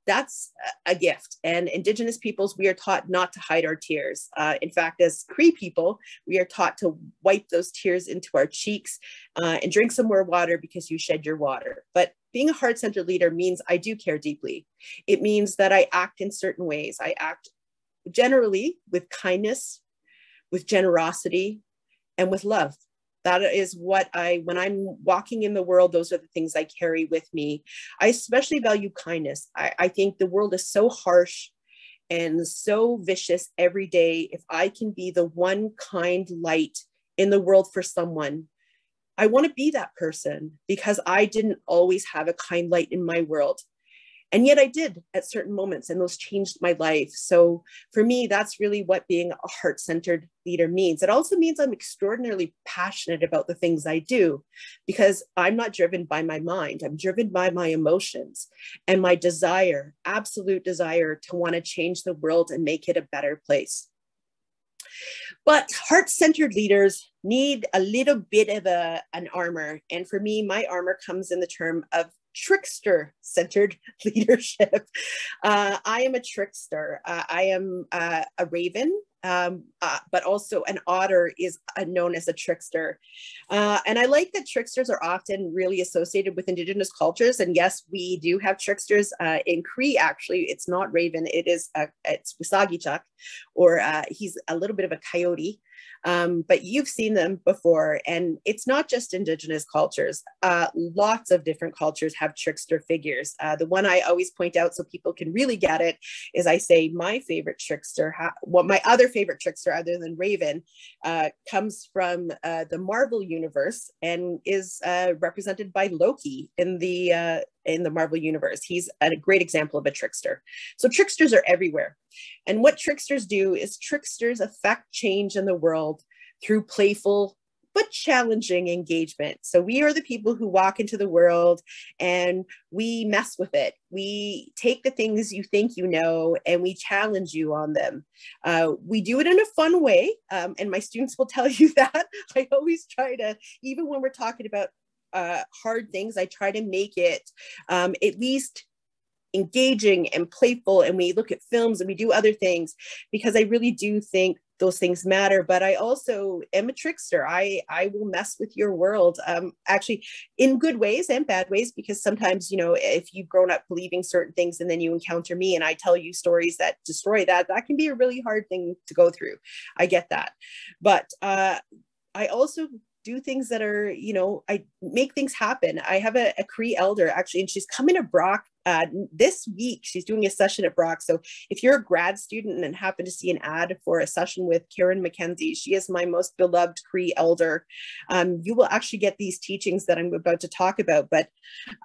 that's a gift. And Indigenous peoples, we are taught not to hide our tears. In fact, as Cree people, we are taught to wipe those tears into our cheeks and drink some more water because you shed your water. But being a heart-centered leader means I do care deeply. It means that I act in certain ways. I act generally with kindness, with generosity, and with love. That is what when I'm walking in the world, those are the things I carry with me. I especially value kindness. I think the world is so harsh and so vicious every day. If I can be the one kind light in the world for someone, I want to be that person, because I didn't always have a kind light in my world. And yet I did at certain moments, and those changed my life. So for me, that's really what being a heart-centered leader means. It also means I'm extraordinarily passionate about the things I do, because I'm not driven by my mind. I'm driven by my emotions and my desire, absolute desire to want to change the world and make it a better place. But heart-centered leaders need a little bit of an armor. And for me, my armor comes in the term of trickster-centered leadership. I am a trickster. I am a raven, but also an otter is known as a trickster. And I like that tricksters are often really associated with Indigenous cultures. And yes, we do have tricksters in Cree. Actually, it's not raven. It's Wisagichuk, or he's a little bit of a coyote. But you've seen them before, and it's not just Indigenous cultures. Lots of different cultures have trickster figures. The one I always point out so people can really get it is I say my favorite trickster, my other favorite trickster other than Raven, comes from the Marvel universe and is represented by Loki in the Marvel universe. He's a great example of a trickster. So tricksters are everywhere. And what tricksters do is tricksters affect change in the world through playful but challenging engagement. So we are the people who walk into the world and we mess with it. We take the things you think you know and we challenge you on them. We do it in a fun way. And my students will tell you that. I always try to, even when we're talking about hard things, I try to make it at least engaging and playful, and we look at films and we do other things, because I really do think those things matter. But I also am a trickster. I will mess with your world, actually in good ways and bad ways, because sometimes, you know, if you've grown up believing certain things and then you encounter me and I tell you stories that destroy that, that can be a really hard thing to go through. I get that. But I also do things that are, you know, I make things happen. I have a Cree elder actually, and she's coming to Brock this week. She's doing a session at Brock. So if you're a grad student and happen to see an ad for a session with Karen McKenzie, she is my most beloved Cree elder. You will actually get these teachings that I'm about to talk about, but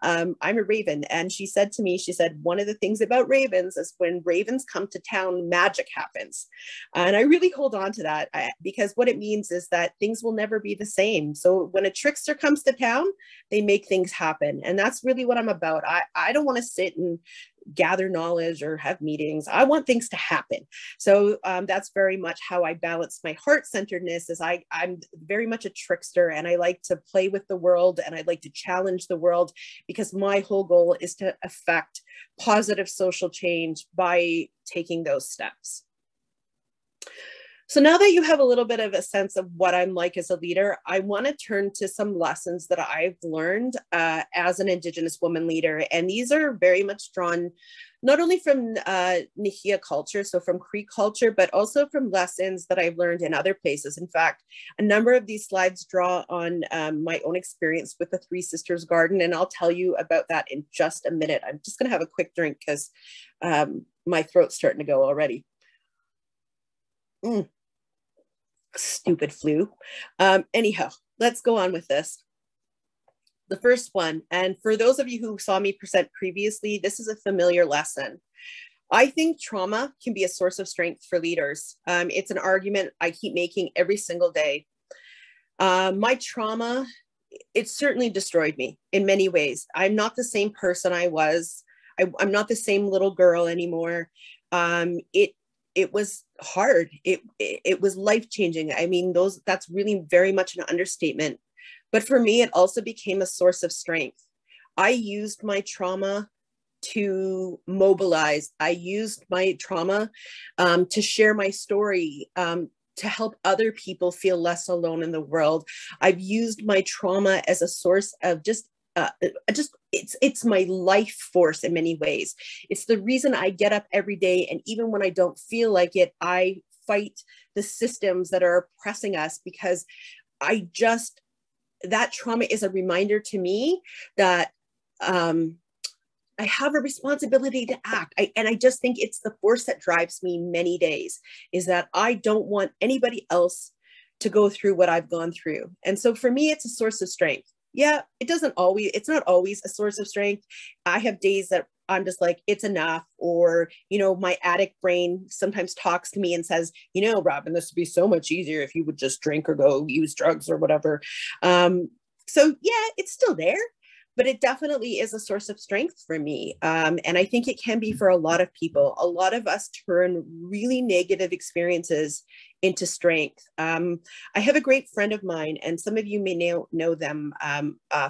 I'm a raven. And she said to me, she said, one of the things about ravens is when ravens come to town, magic happens. And I really hold on to that because what it means is that things will never be the same. So when a trickster comes to town, they make things happen. And that's really what I'm about. I don't want to sit and gather knowledge or have meetings. I want things to happen. So that's very much how I balance my heart-centeredness. Is I'm very much a trickster, and I like to play with the world, and I like to challenge the world, because my whole goal is to affect positive social change by taking those steps. So now that you have a little bit of a sense of what I'm like as a leader, I want to turn to some lessons that I've learned as an Indigenous woman leader. And these are very much drawn not only from Nihia culture, so from Cree culture, but also from lessons that I've learned in other places. In fact, a number of these slides draw on my own experience with the Three Sisters Garden, and I'll tell you about that in just a minute. I'm just going to have a quick drink because my throat's starting to go already. Stupid flu. Anyhow, let's go on with this. The first one, and for those of you who saw me present previously, this is a familiar lesson. I think trauma can be a source of strength for leaders. It's an argument I keep making every single day. My trauma, it certainly destroyed me in many ways. I'm not the same person I was. I'm not the same little girl anymore. It was hard. It was life-changing. I mean, that's really very much an understatement. But for me, it also became a source of strength. I used my trauma to mobilize. I used my trauma to share my story, to help other people feel less alone in the world. I've used my trauma as a source of it's my life force in many ways. It's the reason I get up every day, and even when I don't feel like it, I fight the systems that are oppressing us, because that trauma is a reminder to me that I have a responsibility to act. And I just think it's the force that drives me many days, is that I don't want anybody else to go through what I've gone through. And so for me, it's a source of strength. Yeah, it's not always a source of strength. I have days that I'm just like, it's enough. Or, you know, my addict brain sometimes talks to me and says, you know, Robin, this would be so much easier if you would just drink or go use drugs or whatever. So yeah, it's still there, but it definitely is a source of strength for me. And I think it can be for a lot of people. A lot of us turn really negative experiences into strength. I have a great friend of mine, and some of you may know them,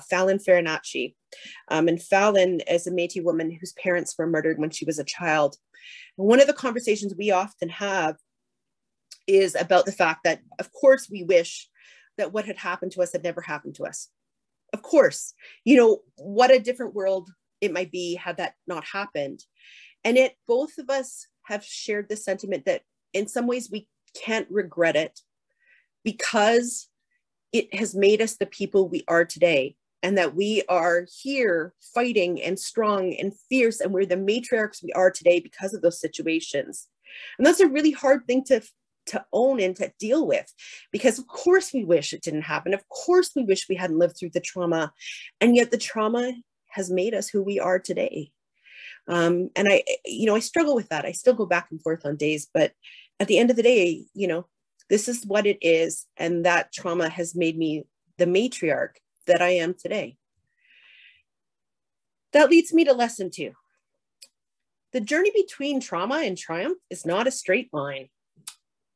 Fallon Farinacci. And Fallon is a Métis woman whose parents were murdered when she was a child. And one of the conversations we often have is about the fact that, of course, we wish that what had happened to us had never happened to us. Of course, you know, what a different world it might be had that not happened. And yet both of us have shared the sentiment that in some ways we can't regret it because it has made us the people we are today, and that we are here fighting and strong and fierce, and we're the matriarchs we are today because of those situations. And that's a really hard thing to own and to deal with, because of course we wish it didn't happen. Of course we wish we hadn't lived through the trauma, and yet the trauma has made us who we are today. And I struggle with that. I still go back and forth on days, but at the end of the day, you know, this is what it is. And that trauma has made me the matriarch that I am today. That leads me to lesson 2. The journey between trauma and triumph is not a straight line.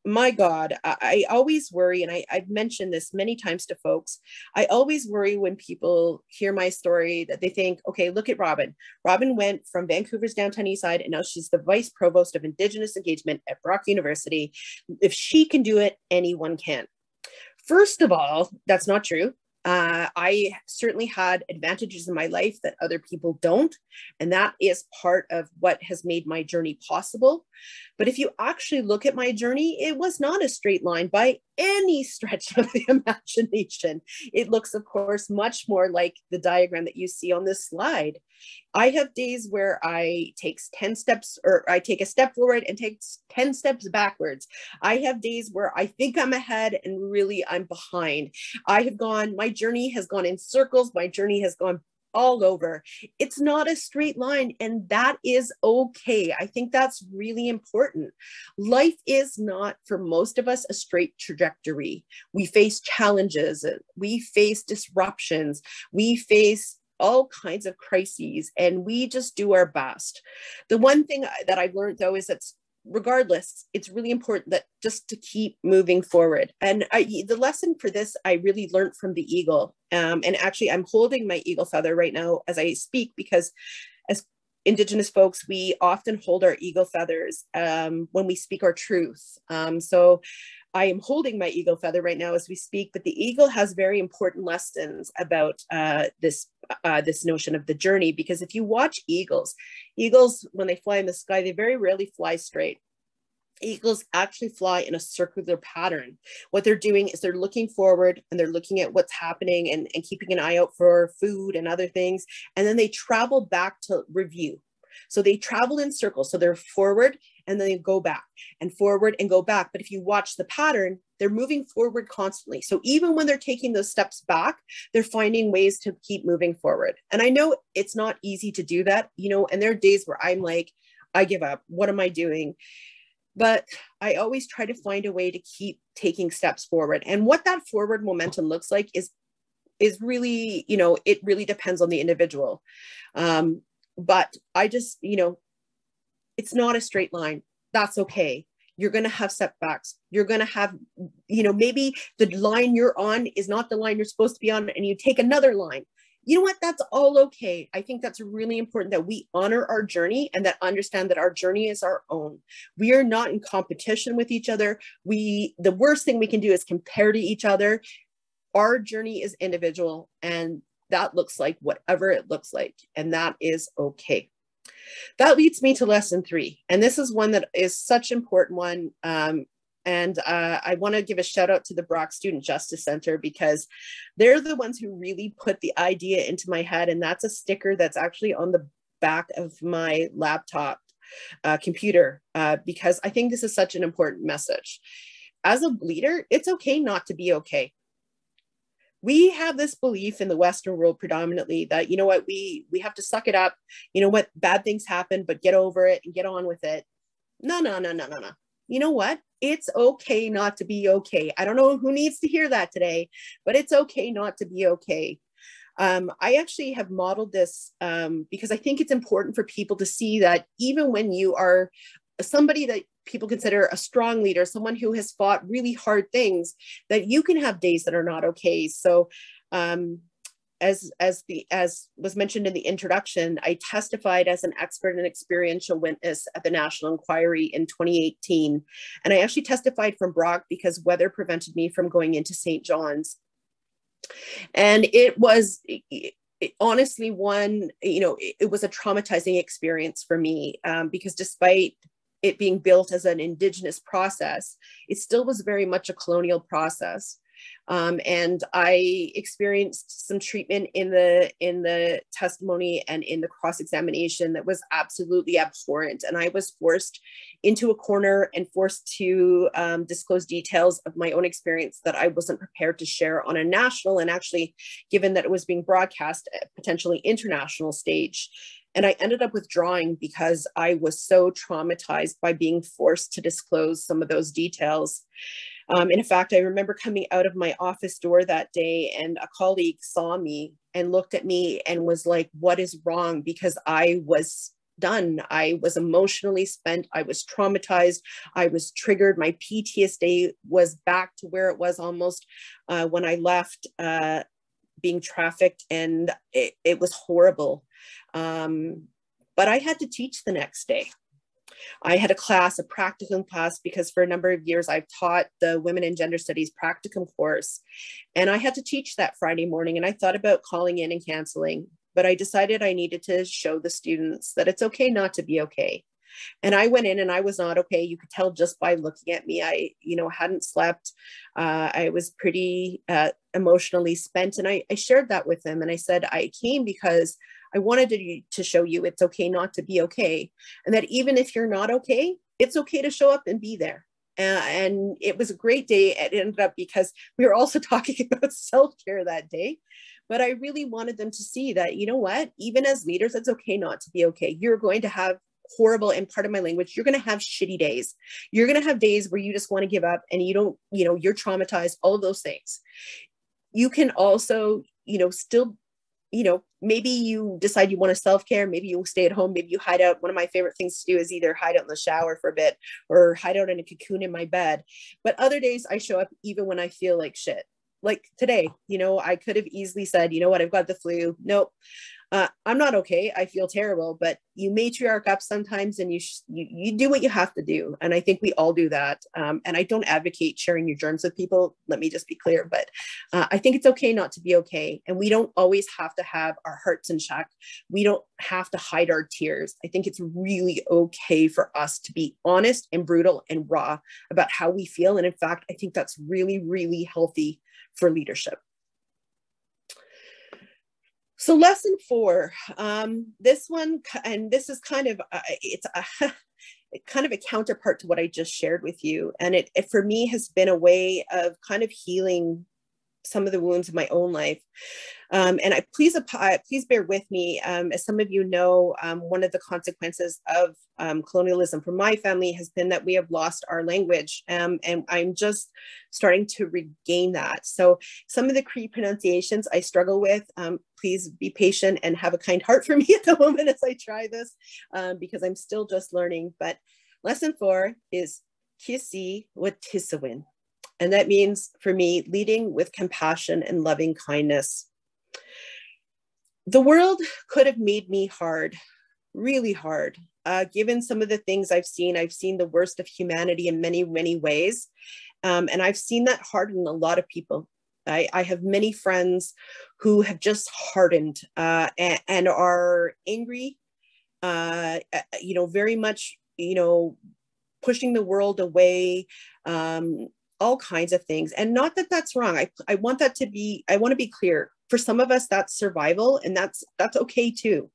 My God, I always worry, and I've mentioned this many times to folks, I always worry when people hear my story that they think, okay, look at Robin. Robin went from Vancouver's downtown east side, and now she's the vice provost of Indigenous engagement at Brock University. If she can do it, anyone can. First of all, that's not true. I certainly had advantages in my life that other people don't, and that is part of what has made my journey possible. But if you actually look at my journey, it was not a straight line by any stretch of the imagination. It looks, of course, much more like the diagram that you see on this slide. I have days where I take 10 steps, or I take a step forward and take 10 steps backwards. I have days where I think I'm ahead and really I'm behind. My journey has gone in circles. My journey has gone all over. It's not a straight line, and that is okay. I think that's really important. Life is not, for most of us, a straight trajectory. We face challenges, we face disruptions, we face all kinds of crises, and we just do our best. The one thing that I've learned, though, is that regardless, it's really important that just to keep moving forward. And the lesson for this, I really learned from the eagle. And actually, I'm holding my eagle feather right now as I speak, because as Indigenous folks, we often hold our eagle feathers when we speak our truth. So I am holding my eagle feather right now as we speak, but the eagle has very important lessons about this notion of the journey, because if you watch eagles, when they fly in the sky, they very rarely fly straight. Eagles actually fly in a circular pattern. What they're doing is they're looking forward, and they're looking at what's happening and keeping an eye out for food and other things. And then they travel back to review. So they travel in circles. So they're forward and then they go back, and forward and go back. But if you watch the pattern, they're moving forward constantly. So even when they're taking those steps back, they're finding ways to keep moving forward. And I know it's not easy to do that, you know, and there are days where I'm like, I give up. What am I doing? But I always try to find a way to keep taking steps forward. And what that forward momentum looks like is really, you know, it really depends on the individual. But I just, you know, it's not a straight line. That's okay. You're going to have setbacks. You're going to have, you know, maybe the line you're on is not the line you're supposed to be on, and you take another line. You know what? That's all okay. I think that's really important that we honor our journey, and that understand that our journey is our own. We are not in competition with each other. The worst thing we can do is compare to each other. Our journey is individual, and that looks like whatever it looks like, and that is okay. That leads me to lesson 3. And this is one that is such an important one. I want to give a shout out to the Brock Student Justice Center, because they're the ones who really put the idea into my head. And that's a sticker that's actually on the back of my laptop computer, because I think this is such an important message. As a leader, it's okay not to be okay. we have this belief in the Western world predominantly that, you know what, we have to suck it up. You know what, bad things happen, but get over it and get on with it. No. You know what? It's okay not to be okay. I don't know who needs to hear that today, but it's okay not to be okay. I actually have modeled this because I think it's important for people to see that even when you are somebody that people consider a strong leader, someone who has fought really hard things, that you can have days that are not okay. So as was mentioned in the introduction, I testified as an expert and experiential witness at the National Inquiry in 2018. And I actually testified from Brock because weather prevented me from going into St. John's. And it was honestly it was a traumatizing experience for me because despite it being built as an Indigenous process, it still was very much a colonial process. And I experienced some treatment in the testimony and in the cross-examination that was absolutely abhorrent. And I was forced into a corner and forced to disclose details of my own experience that I wasn't prepared to share on a national, and actually, given that it was being broadcast at potentially international stage. And I ended up withdrawing because I was so traumatized by being forced to disclose some of those details. In fact, I remember coming out of my office door that day and a colleague saw me and looked at me and was like, what is wrong? Because I was done. I was emotionally spent. I was traumatized. I was triggered. My PTSD was back to where it was almost when I left being trafficked, and it was horrible. But I had to teach the next day. I had a practicum class, because for a number of years I've taught the Women and Gender Studies practicum course, and I had to teach that Friday morning, and I thought about calling in and canceling, but I decided I needed to show the students that it's okay not to be okay. And I went in and I was not okay. You could tell just by looking at me. I, hadn't slept. I was pretty emotionally spent, and I shared that with them. And I said, I came because I wanted to show you it's okay not to be okay. And that even if you're not okay, it's okay to show up and be there. And it was a great day. It ended up because we were also talking about self-care that day. But I really wanted them to see that, you know what, even as leaders, it's okay not to be okay. You're going to have horrible, and part of my language, you're going to have shitty days. You're going to have days where you just want to give up and you don't, you're traumatized, all of those things. You can also, still, maybe you decide you want to self-care, maybe you stay at home, maybe you hide out. One of my favorite things to do is either hide out in the shower for a bit or hide out in a cocoon in my bed. But other days I show up even when I feel like shit. Like today, I could have easily said, you know what, I've got the flu. Nope. I'm not okay. I feel terrible, but you matriarch up sometimes, and you do what you have to do. And I think we all do that. And I don't advocate sharing your germs with people. Let me just be clear, but I think it's okay not to be okay. And we don't always have to have our hearts in check. We don't have to hide our tears. I think it's really okay for us to be honest and brutal and raw about how we feel. And in fact, I think that's really, really healthy for leadership. So lesson 4, this one, and this is kind of, it's kind of a counterpart to what I just shared with you. And it for me has been a way of kind of healing some of the wounds of my own life. And please bear with me. As some of you know, one of the consequences of colonialism for my family has been that we have lost our language. And I'm just starting to regain that. So some of the Cree pronunciations I struggle with, please be patient and have a kind heart for me at the moment as I try this, because I'm still just learning. But lesson 4 is Kisi Watisawin. And that means, for me, leading with compassion and loving kindness. The world could have made me hard, really hard, given some of the things I've seen. I've seen the worst of humanity in many, many ways. And I've seen that harden a lot of people. I have many friends who have just hardened and are angry, very much, pushing the world away, all kinds of things. And not that that's wrong. I want to be clear. For some of us, that's survival, and that's okay too.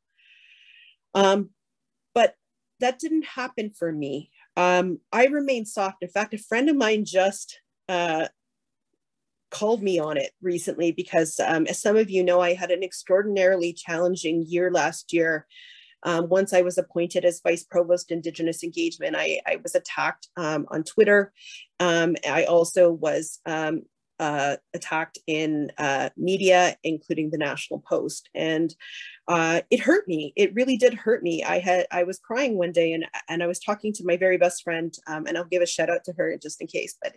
But that didn't happen for me. I remain soft. In fact, a friend of mine just called me on it recently because as some of you know, I had an extraordinarily challenging year last year. Once I was appointed as Vice Provost Indigenous Engagement, I was attacked on Twitter. I also was attacked in media, including the National Post. And it hurt me. It really did hurt me. I was crying one day and I was talking to my very best friend, and I'll give a shout out to her just in case, but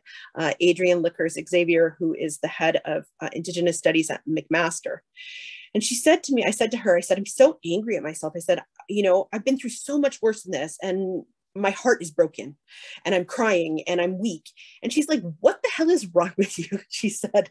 Adrienne Lickers Xavier, who is the head of Indigenous Studies at McMaster. And she said to me, I said to her, I'm so angry at myself. I said, you know, I've been through so much worse than this and my heart is broken and I'm crying and I'm weak. And she's like, what the hell is wrong with you? She said,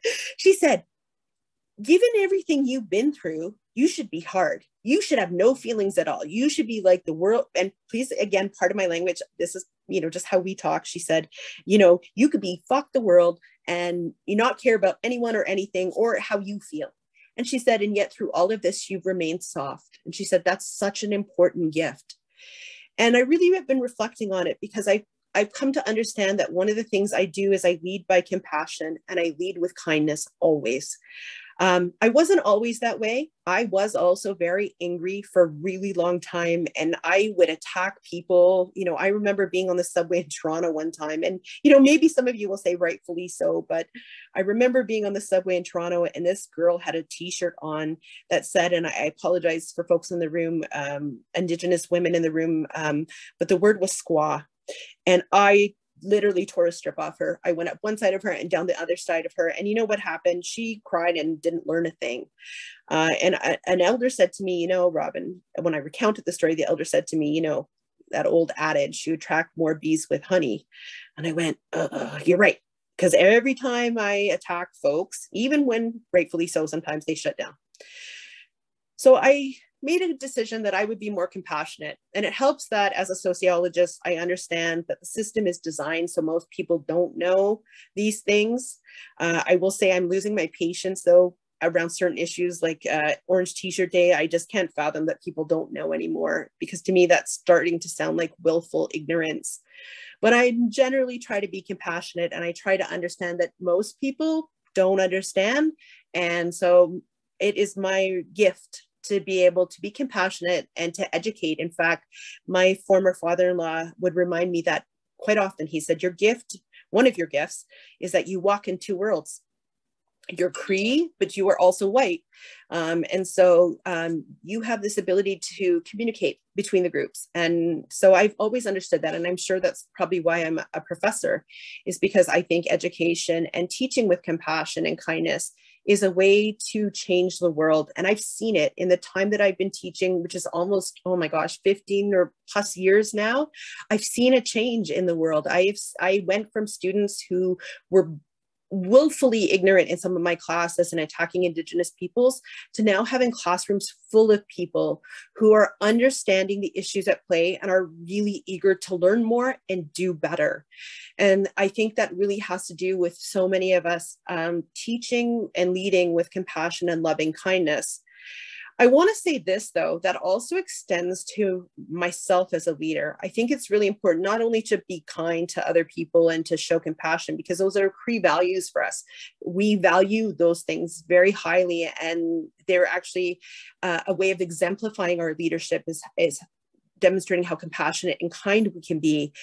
given everything you've been through, you should be hard. You should have no feelings at all. You should be like the world. And please, again, part of my language, this is, you know, just how we talk. She said, you know, you could be fuck the world and you not care about anyone or anything or how you feel. And she said, and yet through all of this, you've remained soft. And she said, that's such an important gift. And I really have been reflecting on it because I've come to understand that one of the things I do is I lead by compassion and I lead with kindness always. I wasn't always that way. I was also very angry for a really long time and I would attack people. You know, I remember being on the subway in Toronto one time and, you know, maybe some of you will say rightfully so, but I remember being on the subway in Toronto and this girl had a t-shirt on that said, and I apologize for folks in the room, Indigenous women in the room, but the word was squaw. And I literally tore a strip off her. I went up one side of her and down the other side of her. And you know what happened? She cried and didn't learn a thing. And an elder said to me, you know, Robin, when I recounted the story, the elder said to me, you know, that old adage, you attract more bees with honey. And I went, you're right. Because every time I attack folks, even when rightfully so, sometimes they shut down. So I made a decision that I would be more compassionate. And it helps that as a sociologist, I understand that the system is designed so most people don't know these things. I will say I'm losing my patience though around certain issues like Orange T-shirt Day. I just can't fathom that people don't know anymore because to me that's starting to sound like willful ignorance. But I generally try to be compassionate and I try to understand that most people don't understand. And so it is my gift to be able to be compassionate and to educate. In fact, my former father-in-law would remind me that quite often. He said, your gift, one of your gifts is that you walk in two worlds. You're Cree, but you are also white. And so you have this ability to communicate between the groups. And so I've always understood that. And I'm sure that's probably why I'm a professor, is because I think education and teaching with compassion and kindness is a way to change the world. And I've seen it in the time that I've been teaching, which is almost, oh my gosh, 15 or plus years now. I've seen a change in the world. I went from students who were willfully ignorant in some of my classes and attacking Indigenous peoples to now having classrooms full of people who are understanding the issues at play and are really eager to learn more and do better. And I think that really has to do with so many of us teaching and leading with compassion and loving kindness. I want to say this, though, that also extends to myself as a leader. I think it's really important not only to be kind to other people and to show compassion, because those are Cree values for us. We value those things very highly, and they're actually a way of exemplifying our leadership is demonstrating how compassionate and kind we can be.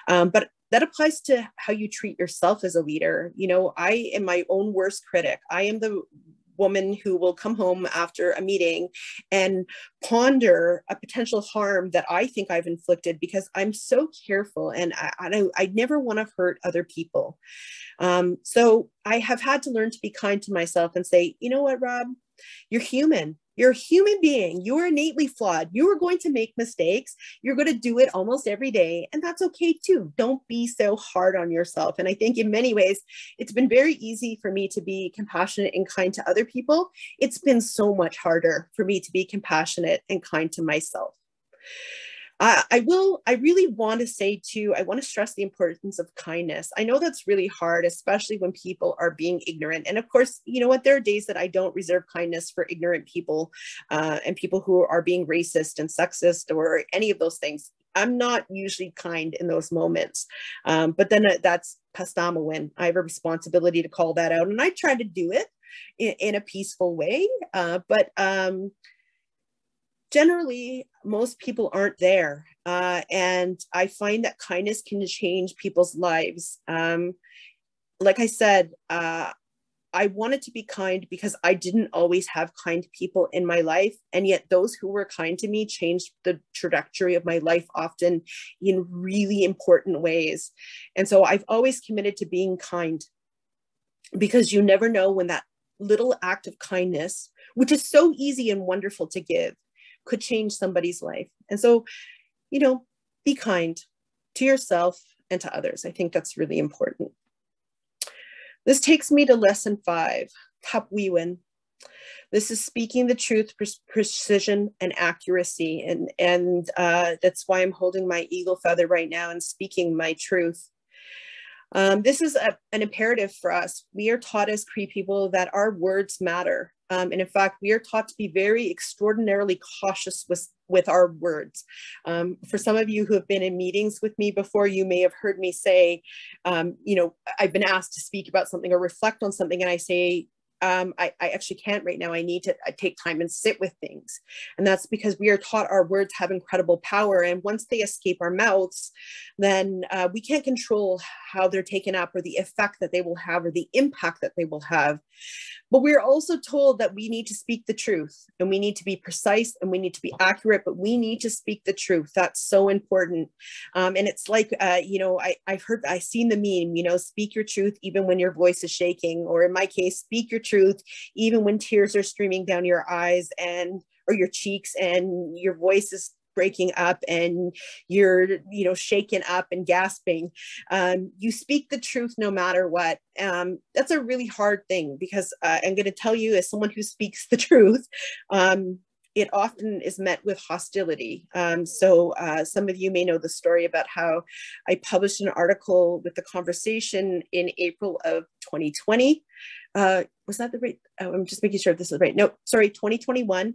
But that applies to how you treat yourself as a leader. You know, I am my own worst critic. I am the woman who will come home after a meeting and ponder a potential harm that I think I've inflicted because I'm so careful and I never want to hurt other people. So I have had to learn to be kind to myself and say, you know what, Rob, you're human. You're a human being. You're innately flawed. You are going to make mistakes. You're going to do it almost every day. And that's okay too. Don't be so hard on yourself. And I think in many ways, it's been very easy for me to be compassionate and kind to other people. It's been so much harder for me to be compassionate and kind to myself. I really want to say too, I want to stress the importance of kindness. I know that's really hard, especially when people are being ignorant. And of course, you know what, there are days that I don't reserve kindness for ignorant people and people who are being racist and sexist or any of those things. I'm not usually kind in those moments. But then that's pastama when I have a responsibility to call that out. And I try to do it in a peaceful way. But generally, most people aren't there. And I find that kindness can change people's lives. Like I said, I wanted to be kind because I didn't always have kind people in my life. And yet those who were kind to me changed the trajectory of my life, often in really important ways. And so I've always committed to being kind, because you never know when that little act of kindness, which is so easy and wonderful to give, could change somebody's life. And so, you know, be kind to yourself and to others. I think that's really important. This takes me to lesson 5, Ywca. This is speaking the truth, precision, and accuracy. And that's why I'm holding my eagle feather right now and speaking my truth. This is an imperative for us. We are taught as Cree people that our words matter. And in fact, we are taught to be very extraordinarily cautious with our words. For some of you who have been in meetings with me before, you may have heard me say, you know, I've been asked to speak about something or reflect on something, and I say, I actually can't right now. I need to take time and sit with things. And that's because we are taught our words have incredible power. And once they escape our mouths, then we can't control how they're taken up or the effect that they will have or the impact that they will have. But we're also told that we need to speak the truth, and we need to be precise, and we need to be accurate, but we need to speak the truth. That's so important. And it's like, you know, I've seen the meme, you know, speak your truth even when your voice is shaking, or in my case, speak your truth even when tears are streaming down your eyes or your cheeks and your voice is breaking up and you're, you know, shaken up and gasping. You speak the truth no matter what. That's a really hard thing, because I'm going to tell you, as someone who speaks the truth, it often is met with hostility. So some of you may know the story about how I published an article with The Conversation in April of 2020. Was that the right? I'm just making sure this is right. No, sorry, 2021,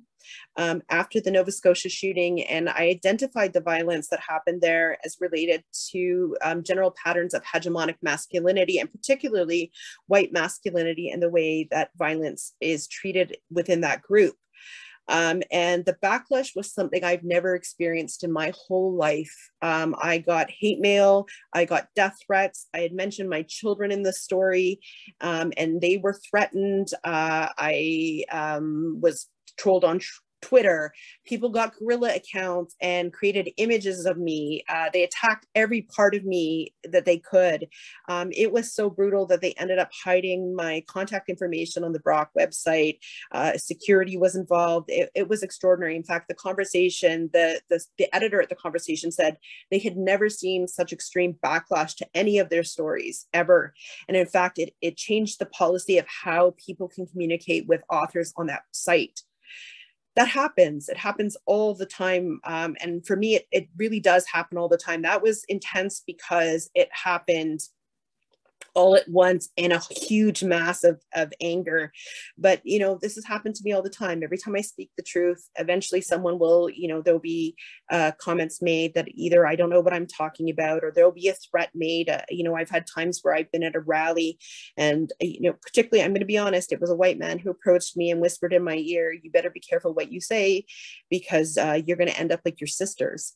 after the Nova Scotia shooting. And I identified the violence that happened there as related to general patterns of hegemonic masculinity, and particularly white masculinity, and the way that violence is treated within that group. And the backlash was something I've never experienced in my whole life. I got hate mail, I got death threats. I had mentioned my children in the story, and they were threatened. I was trolled on Twitter. People got guerrilla accounts and created images of me. They attacked every part of me that they could. It was so brutal that they ended up hiding my contact information on the Brock website. Security was involved. It was extraordinary. In fact, The Conversation, the editor at The Conversation said they had never seen such extreme backlash to any of their stories ever. And in fact, it changed the policy of how people can communicate with authors on that site. That happens. It happens all the time. And for me, it really does happen all the time. That was intense because it happened all at once in a huge mass of anger. But, you know, this has happened to me all the time. Every time I speak the truth, eventually someone will, you know, there'll be comments made that either I don't know what I'm talking about, or there'll be a threat made. You know, I've had times where I've been at a rally and, you know, particularly, I'm going to be honest, it was a white man who approached me and whispered in my ear, "You better be careful what you say, because you're going to end up like your sisters."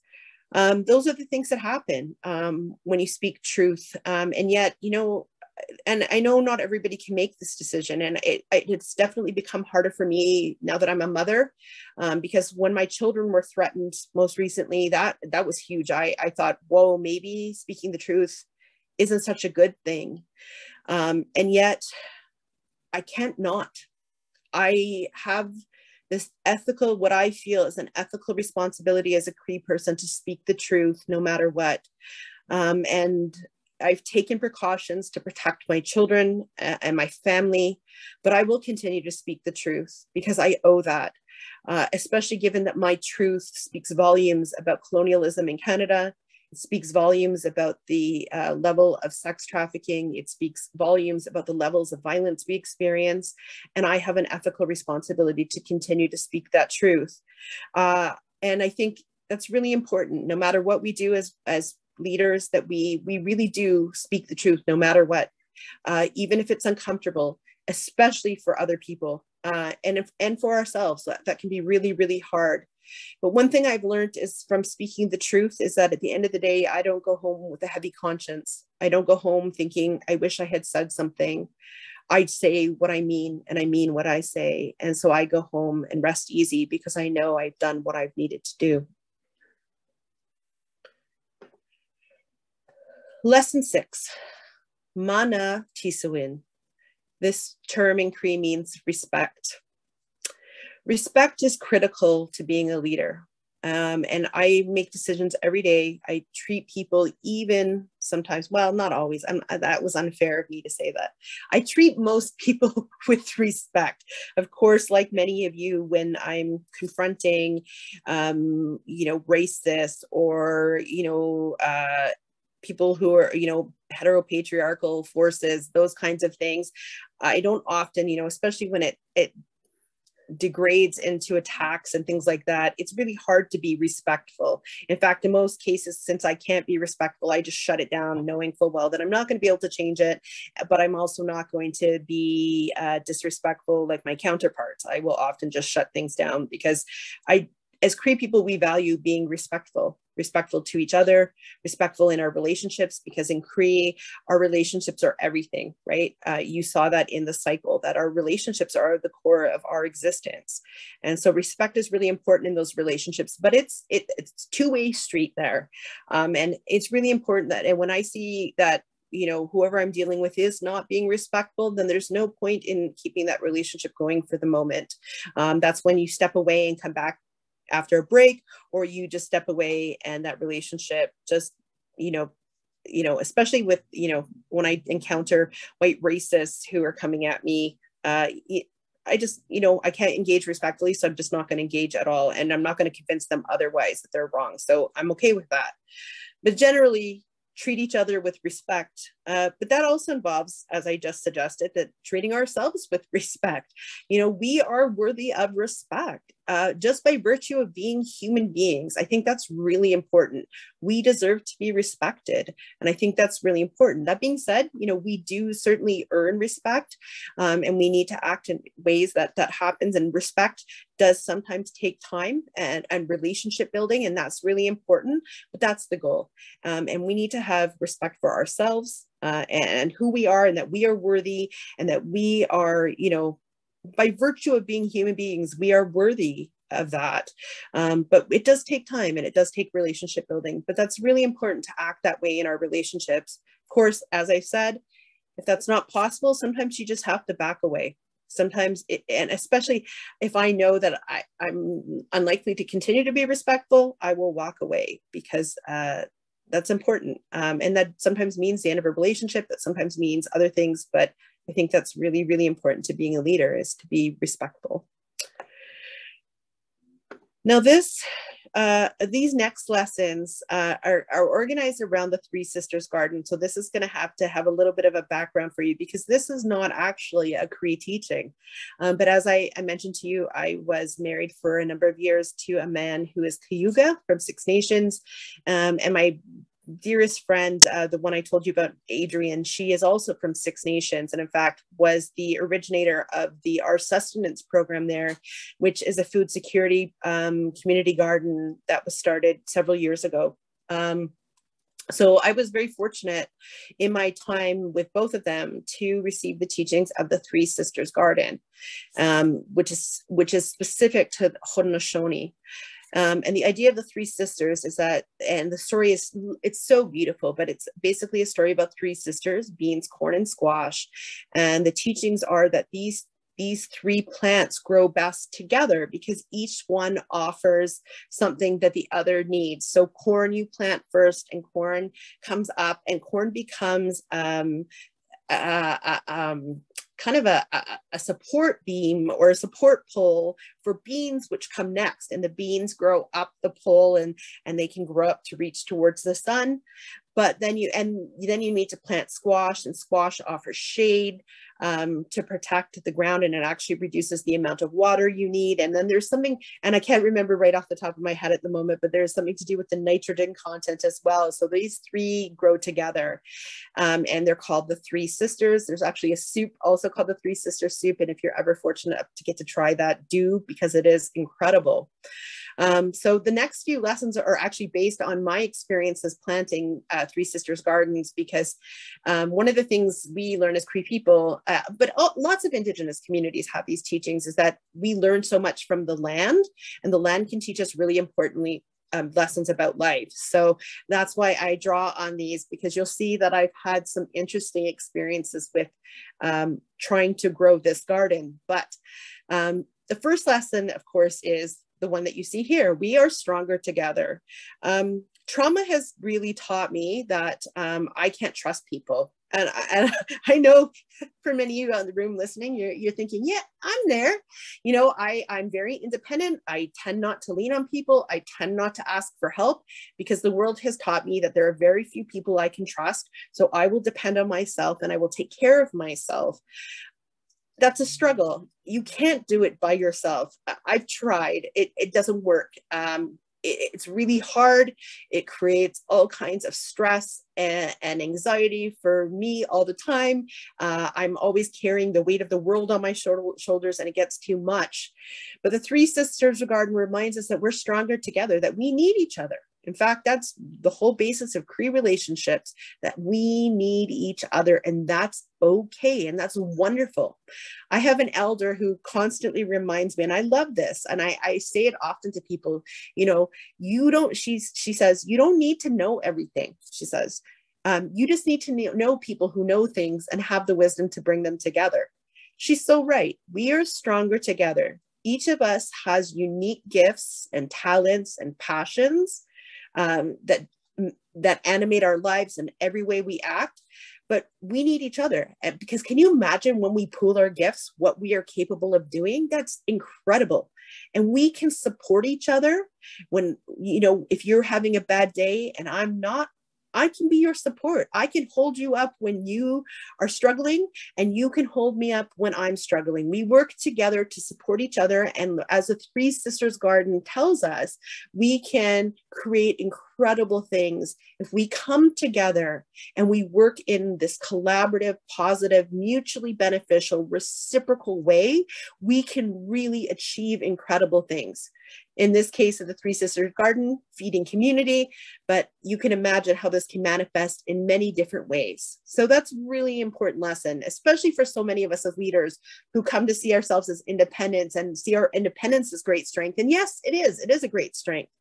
Those are the things that happen when you speak truth. And yet, you know, and I know not everybody can make this decision. And it's definitely become harder for me now that I'm a mother, because when my children were threatened most recently, that was huge. I thought, whoa, maybe speaking the truth isn't such a good thing. And yet I can't not. I have this ethical, what I feel is an ethical responsibility as a Cree person to speak the truth no matter what. And I've taken precautions to protect my children and my family, but I will continue to speak the truth because I owe that. especially given that my truth speaks volumes about colonialism in Canada. It speaks volumes about the level of sex trafficking. It speaks volumes about the levels of violence we experience. And I have an ethical responsibility to continue to speak that truth. And I think that's really important, no matter what we do as leaders, that we really do speak the truth, no matter what, even if it's uncomfortable, especially for other people and for ourselves. That can be really, really hard. But one thing I've learned is from speaking the truth is that at the end of the day, I don't go home with a heavy conscience. I don't go home thinking, I wish I had said something. I say what I mean, and I mean what I say. And so I go home and rest easy because I know I've done what I've needed to do. Lesson 6, Mana Tisawin. This term in Cree means respect. Respect is critical to being a leader. And I make decisions every day. I treat people, even sometimes, well, not always. That was unfair of me to say that. I treat most people with respect. Of course, like many of you, when I'm confronting, racist or, people who are, heteropatriarchal forces, those kinds of things, I don't often, especially when it degrades into attacks and things like that, it's really hard to be respectful. In fact, in most cases, since I can't be respectful, I just shut it down, knowing full well that I'm not going to be able to change it, but I'm also not going to be disrespectful like my counterparts. I will often just shut things down because as Cree people, we value being respectful to each other, respectful in our relationships, because in Cree, our relationships are everything, right? You saw that in the cycle, that our relationships are the core of our existence. And so respect is really important in those relationships, but it's two-way street there. And it's really important that, and when I see that, whoever I'm dealing with is not being respectful, then there's no point in keeping that relationship going for the moment. That's when you step away and come back after a break, or you just step away and that relationship just, especially with, when I encounter white racists who are coming at me, I just, I can't engage respectfully. So I'm just not going to engage at all. And I'm not going to convince them otherwise that they're wrong. So I'm okay with that. But generally, treat each other with respect. But that also involves, as I just suggested, that treating ourselves with respect. We are worthy of respect just by virtue of being human beings. I think that's really important. We deserve to be respected. And I think that's really important. That being said, we do certainly earn respect, and we need to act in ways that happens. And respect does sometimes take time and relationship building, and that's really important, but that's the goal. And we need to have respect for ourselves and who we are, and that we are worthy, and that we are, by virtue of being human beings, we are worthy of that. But it does take time, and it does take relationship building, but that's really important to act that way in our relationships. Of course, as I said, if that's not possible, sometimes you just have to back away. Sometimes, and especially if I know that I'm unlikely to continue to be respectful, I will walk away, because that's important. And that sometimes means the end of a relationship, that sometimes means other things, but I think that's really, really important to being a leader, is to be respectful. Now these next lessons are organized around the Three Sisters Garden. So this is going to have a little bit of a background for you, because this is not actually a Cree teaching. But as I mentioned to you, I was married for a number of years to a man who is Ywca from Six Nations. And my dearest friend, the one I told you about, Adrian, she is also from Six Nations, and in fact was the originator of Our Sustenance program there, which is a food security community garden that was started several years ago. So I was very fortunate in my time with both of them to receive the teachings of the Three Sisters Garden, which is specific to Haudenosaunee. And the idea of the Three Sisters is that, and the story it's so beautiful, but it's basically a story about three sisters, beans, corn, and squash. And the teachings are that these three plants grow best together because each one offers something that the other needs. So corn you plant first, and corn comes up, and corn becomes kind of a support beam or a support pole for beans, which come next. And the beans grow up the pole and they can grow up to reach towards the sun. But then you need to plant squash, and squash offers shade to protect the ground, and it actually reduces the amount of water you need. And then there's something, and I can't remember right off the top of my head at the moment, but there's something to do with the nitrogen content as well. So these three grow together, and they're called the Three Sisters. There's actually a soup also called the Three Sisters soup. And if you're ever fortunate enough to get to try that, do, because it is incredible. So the next few lessons are actually based on my experiences planting Three Sisters gardens, because one of the things we learn as Cree people, but lots of Indigenous communities have these teachings, is that we learn so much from the land, and the land can teach us really importantly lessons about life. So that's why I draw on these, because you'll see that I've had some interesting experiences with trying to grow this garden. But the first lesson, of course, is the one that you see here. We are stronger together. Trauma has really taught me that I can't trust people. And I know for many of you out in the room listening, you're thinking, yeah, I'm there. You know, I'm very independent. I tend not to lean on people. I tend not to ask for help, because the world has taught me that there are very few people I can trust. So I will depend on myself, and I will take care of myself. That's a struggle. You can't do it by yourself. I've tried. It doesn't work. It's really hard. It creates all kinds of stress and anxiety for me all the time. I'm always carrying the weight of the world on my shoulders, and it gets too much. But the Three Sisters Garden reminds us that we're stronger together, that we need each other. In fact, that's the whole basis of Cree relationships, that we need each other, and that's okay, and that's wonderful. I have an elder who constantly reminds me, and I love this, and I say it often to people, you know, she says, you don't need to know everything. She says, you just need to know people who know things and have the wisdom to bring them together. She's so right. We are stronger together. Each of us has unique gifts and talents and passions that animate our lives in every way we act, but we need each other. Because can you imagine when we pool our gifts, what we are capable of doing? That's incredible. And we can support each other when, you know, if you're having a bad day and I'm not, I can be your support. I can hold you up when you are struggling, and you can hold me up when I'm struggling. We work together to support each other. And as the Three Sisters Garden tells us, we can create incredible things if we come together and we work in this collaborative, positive, mutually beneficial, reciprocal way. We can really achieve incredible things. In this case of the Three Sisters Garden, feeding community, but you can imagine how this can manifest in many different ways. So that's really important lesson, especially for so many of us as leaders who come to see ourselves as independents and see our independence as great strength. And yes, it is a great strength.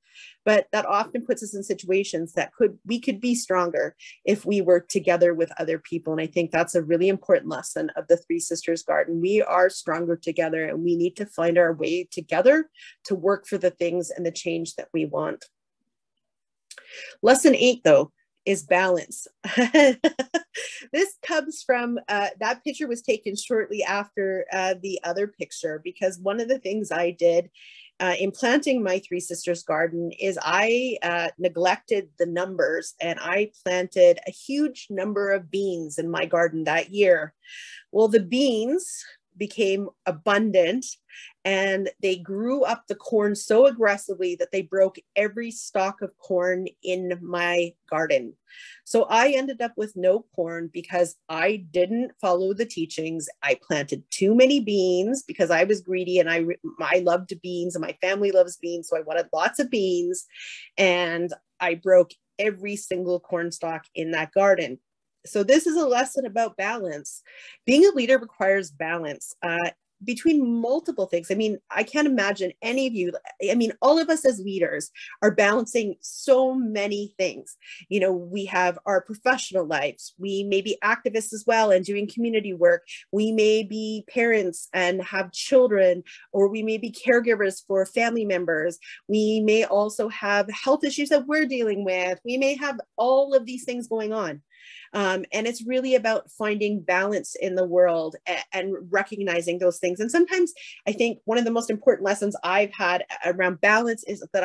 But that often puts us in situations that we could be stronger if we work together with other people. And I think that's a really important lesson of the Three Sisters Garden. We are stronger together, and we need to find our way together to work for the things and the change that we want. Lesson 8, though, is balance. This comes from, that picture was taken shortly after the other picture, because one of the things I did in planting my Three Sisters Garden is I neglected the numbers, and I planted a huge number of beans in my garden that year. Well, the beans became abundant, and they grew up the corn so aggressively that they broke every stalk of corn in my garden. So I ended up with no corn because I didn't follow the teachings. I planted too many beans because I was greedy, and I loved beans, and my family loves beans. So I wanted lots of beans, and I broke every single corn stalk in that garden. So this is a lesson about balance. Being a leader requires balance between multiple things. I mean, I can't imagine any of you, I mean, all of us as leaders are balancing so many things. You know, we have our professional lives. We may be activists as well and doing community work. We may be parents and have children, or we may be caregivers for family members. We may also have health issues that we're dealing with. We may have all of these things going on. And it's really about finding balance in the world and recognizing those things. And sometimes I think one of the most important lessons I've had around balance is that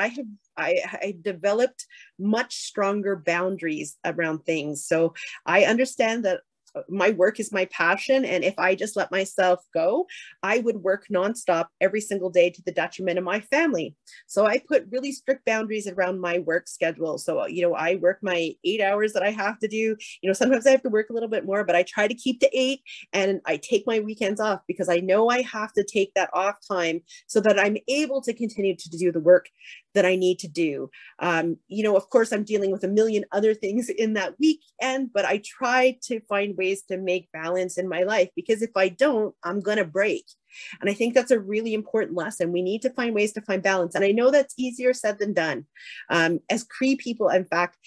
I developed much stronger boundaries around things. So I understand that my work is my passion. And if I just let myself go, I would work nonstop every single day to the detriment of my family. So I put really strict boundaries around my work schedule. So, I work my 8 hours that I have to do. Sometimes I have to work a little bit more, but I try to keep to 8, and I take my weekends off because I know I have to take that off time so that I'm able to continue to do the work that I need to do. Of course, I'm dealing with a million other things in that weekend, but I try to find ways to make balance in my life, because if I don't, I'm going to break. And I think that's a really important lesson. We need to find ways to find balance. And I know that's easier said than done. As Cree people, in fact,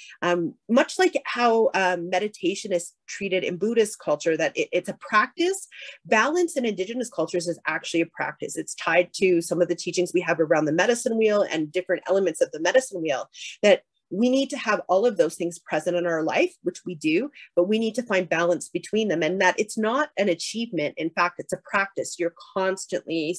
much like how meditation is treated in Buddhist culture, that it's a practice, balance in Indigenous cultures is actually a practice. It's tied to some of the teachings we have around the medicine wheel and different elements of the medicine wheel, that we need to have all of those things present in our life, which we do, but we need to find balance between them, and that it's not an achievement. In fact, it's a practice. You're constantly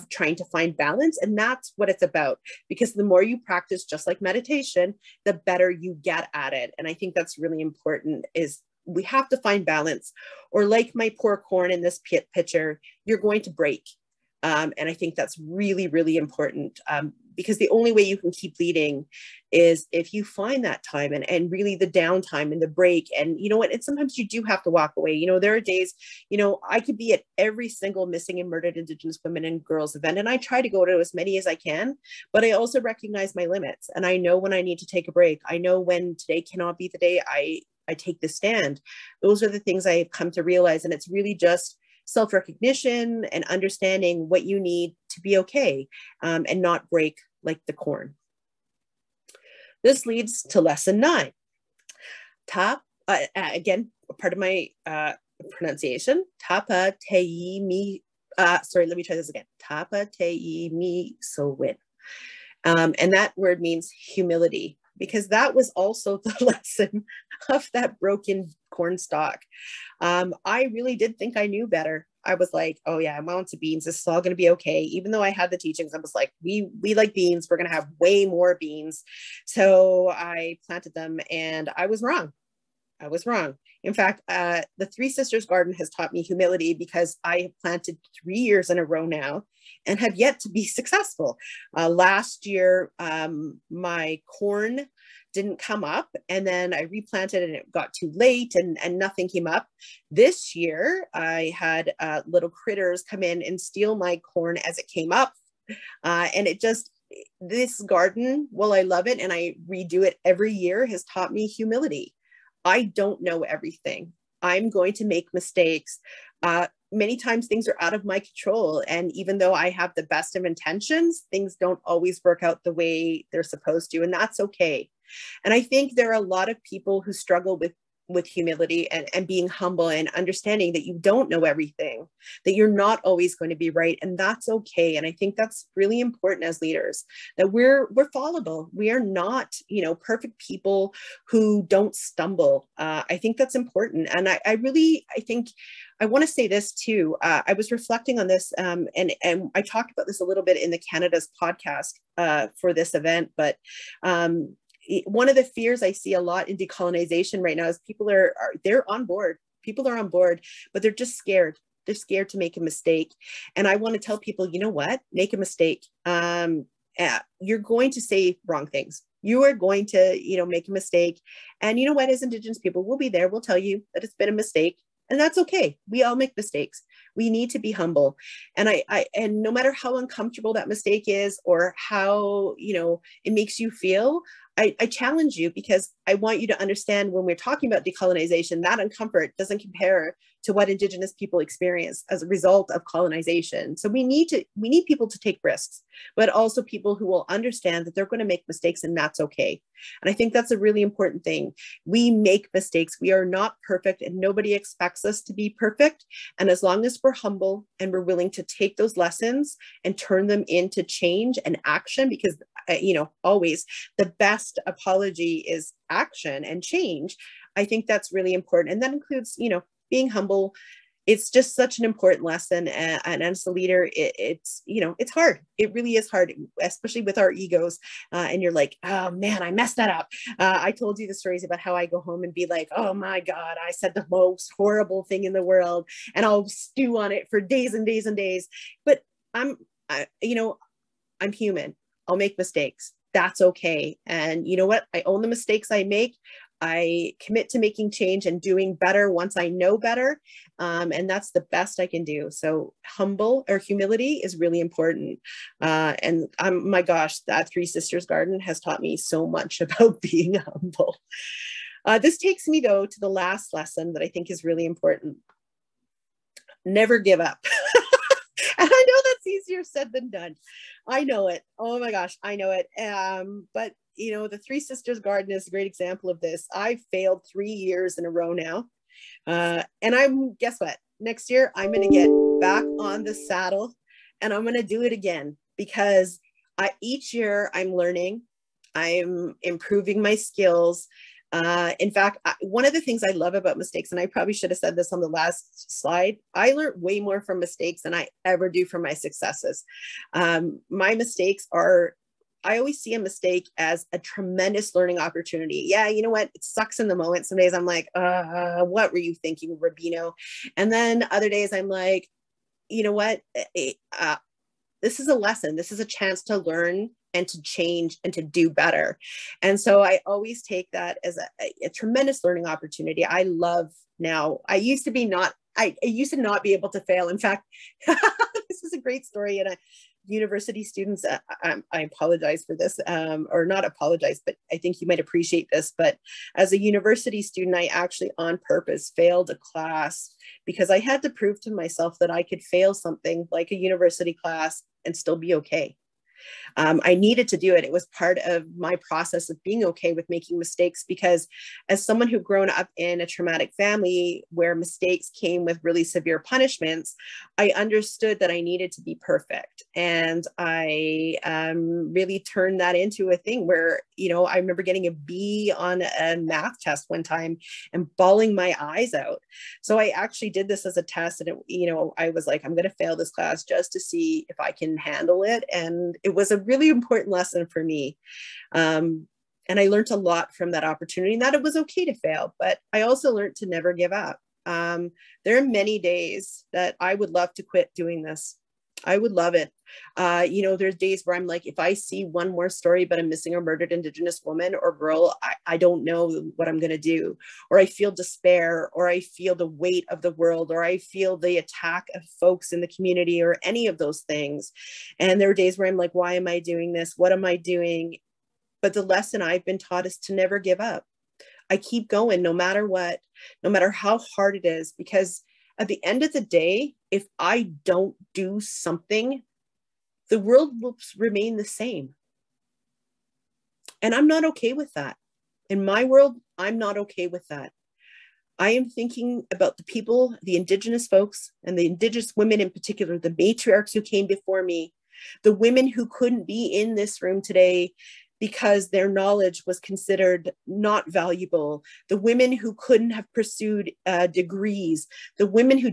trying to find balance, and that's what it's about, because the more you practice, just like meditation, the better you get at it. And I think that's really important, is we have to find balance, or like my poor corn in this picture, you're going to break. And I think that's really, really important, because the only way you can keep leading is if you find that time and really the downtime and the break. And you know what? And sometimes you do have to walk away. There are days, I could be at every single missing and murdered Indigenous women and girls event, and I try to go to as many as I can, but I also recognize my limits. And I know when I need to take a break. I know when today cannot be the day I take the stand. Those are the things I have come to realize. And it's really just self-recognition and understanding what you need to be okay, and not break like the corn. This leads to lesson 9. Again, part of my pronunciation, tapa tei mi, sorry, let me try this again. Tapa tei mi so win. And that word means humility, because that was also the lesson of that broken corn stalk. I really did think I knew better. I was like, oh yeah, I'm on to beans. This is all going to be okay. Even though I had the teachings, I was like, we like beans. We're going to have way more beans. So I planted them, and I was wrong. I was wrong. In fact, the Three Sisters Garden has taught me humility, because I have planted 3 years in a row now and have yet to be successful. Last year, my corn didn't come up, and then I replanted and it got too late and nothing came up. This year, I had little critters come in and steal my corn as it came up. And this garden, while I love it and I redo it every year, has taught me humility. I don't know everything. I'm going to make mistakes. Many times things are out of my control. And even though I have the best of intentions, things don't always work out the way they're supposed to. And that's okay. And I think there are a lot of people who struggle with humility and being humble and understanding that you don't know everything, that you're not always going to be right. And that's okay. And I think that's really important as leaders, that we're fallible. We are not, perfect people who don't stumble. I think that's important. And I think I want to say this too. I was reflecting on this, and I talked about this a little bit in the Canada's podcast for this event, but one of the fears I see a lot in decolonization right now is people they're on board. People are on board, but they're just scared. They're scared to make a mistake. And I want to tell people, you know what? Make a mistake. You're going to say wrong things. You are going to, make a mistake. And you know what? As Indigenous people, we'll be there. We'll tell you that it's been a mistake. And that's okay. We all make mistakes. We need to be humble. And and no matter how uncomfortable that mistake is or how, it makes you feel, I challenge you, because I want you to understand, when we're talking about decolonization, that uncomfort doesn't compare to what Indigenous people experience as a result of colonization. So we need people to take risks, but also people who will understand that they're going to make mistakes, and that's okay. And I think that's a really important thing. We make mistakes. We are not perfect, and nobody expects us to be perfect. And as long as we're humble and we're willing to take those lessons and turn them into change and action, because always the best apology is action and change. I think that's really important. And that includes, being humble. It's just such an important lesson. And as a leader, it's hard. It really is hard, especially with our egos. And you're like, oh man, I messed that up. I told you the stories about how I go home and be like, oh my God, I said the most horrible thing in the world, and I'll stew on it for days and days and days. But I'm human. I'll make mistakes. That's okay. And you know what? I own the mistakes I make. I commit to making change and doing better once I know better. And that's the best I can do. So humility is really important. And my gosh, that Three Sisters Garden has taught me so much about being humble. This takes me though to the last lesson that I think is really important. Never give up. And I know that's easier said than done. I know it. Oh my gosh, I know it. But the Three Sisters Garden is a great example of this. I failed 3 years in a row now. And guess what? Next year, I'm going to get back on the saddle and I'm going to do it again, because each year I'm learning, I'm improving my skills. In fact, one of the things I love about mistakes, and I probably should have said this on the last slide, I learned way more from mistakes than I ever do from my successes. My mistakes I always see a mistake as a tremendous learning opportunity. Yeah, you know what? It sucks in the moment. Some days I'm like, what were you thinking, Rubino? And then other days I'm like, you know what? This is a lesson. This is a chance to learn and to change and to do better. And so I always take that as a tremendous learning opportunity. I love now. I used to not be able to fail. In fact, this is a great story. And university students, I apologize for this, or not apologize, but I think you might appreciate this. But as a university student, I actually on purpose failed a class because I had to prove to myself that I could fail something like a university class and still be okay. I needed to do it. It was part of my process of being okay with making mistakes, because as someone who'd grown up in a traumatic family where mistakes came with really severe punishments, I understood that I needed to be perfect. And I really turned that into a thing where, I remember getting a B on a math test one time and bawling my eyes out. So I actually did this as a test, and I was like, I'm going to fail this class just to see if I can handle it. And it was a really important lesson for me. And I learned a lot from that opportunity, and that it was okay to fail, but I also learned to never give up. There are many days that I would love to quit doing this. I would love it. There's days where I'm like, if I see one more story about a missing or murdered Indigenous woman or girl, I don't know what I'm going to do. Or I feel despair, or I feel the weight of the world, or I feel the attack of folks in the community, or any of those things. And there are days where I'm like, why am I doing this? What am I doing? But the lesson I've been taught is to never give up. I keep going no matter what, no matter how hard it is, because at the end of the day, if I don't do something, the world will remain the same. And I'm not okay with that. In my world, I'm not okay with that. I am thinking about the people, the Indigenous folks, and the Indigenous women in particular, the matriarchs who came before me, the women who couldn't be in this room today because their knowledge was considered not valuable, the women who couldn't have pursued degrees, the women who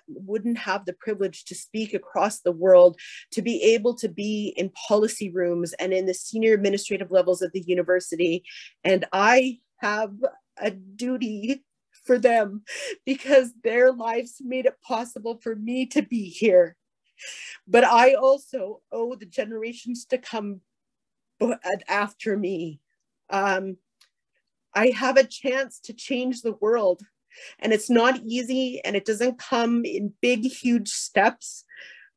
wouldn't have the privilege to speak across the world, to be able to be in policy rooms and in the senior administrative levels of the university. And I have a duty for them because their lives made it possible for me to be here. But I also owe the generations to come after me. I have a chance to change the world, and it's not easy, and it doesn't come in big, huge steps.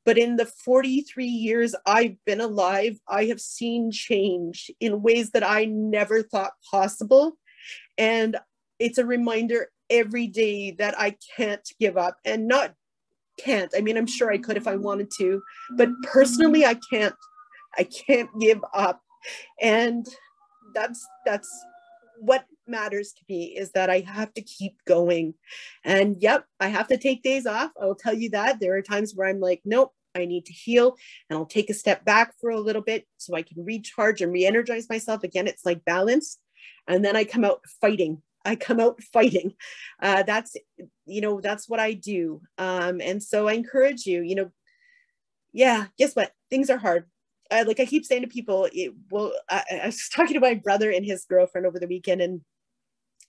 But in the 43 years I've been alive, I have seen change in ways that I never thought possible. And it's a reminder every day that I can't give up, and not can't. I mean, I'm sure I could if I wanted to, but personally, I can't give up. And that's what matters to me, is that I have to keep going. And yep, I have to take days off. I will tell you that. There are times where I'm like, nope, I need to heal, and I'll take a step back for a little bit so I can recharge and re-energize myself. Again, it's like balance. And then I come out fighting. That's, that's what I do. And so I encourage you, yeah, guess what? Things are hard. Like I keep saying to people, I was talking to my brother and his girlfriend over the weekend, and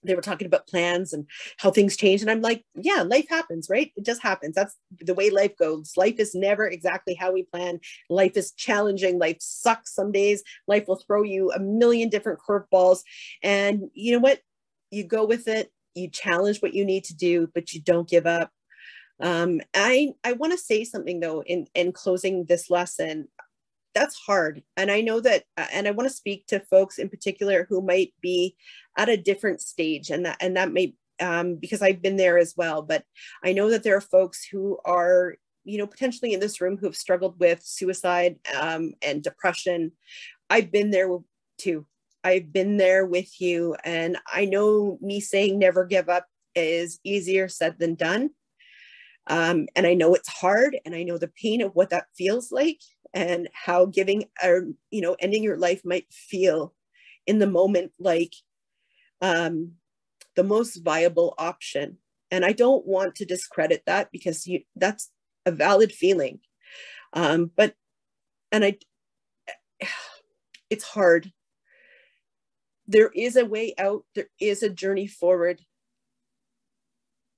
they were talking about plans and how things change. And I'm like, yeah, life happens, right? It just happens. That's the way life goes. Life is never exactly how we plan. Life is challenging. Life sucks some days. Life will throw you a million different curveballs. And you know what? You go with it. You challenge what you need to do, but you don't give up. I want to say something though, in closing this lesson. That's hard. And I know that, and I want to speak to folks in particular who might be at a different stage, and that may, because I've been there as well, but I know that there are folks who are, potentially in this room who have struggled with suicide, and depression. I've been there too. I've been there with you. And I know me saying never give up is easier said than done. And I know it's hard, and I know the pain of what that feels like, and how giving or, ending your life might feel in the moment like the most viable option. And I don't want to discredit that, because that's a valid feeling. It's hard. There is a way out. There is a journey forward.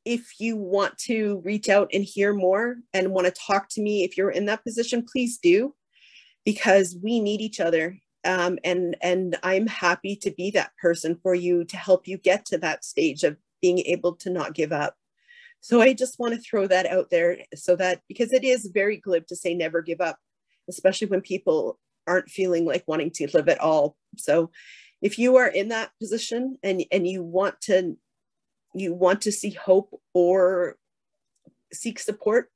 If you want to reach out and hear more and want to talk to me, if you're in that position, please do, because we need each other. And I'm happy to be that person for you, to help you get to that stage of being able to not give up. So I just want to throw that out there, so that, because it is very glib to say never give up, especially when people aren't feeling like wanting to live at all. So if you are in that position and you want to see hope or seek support,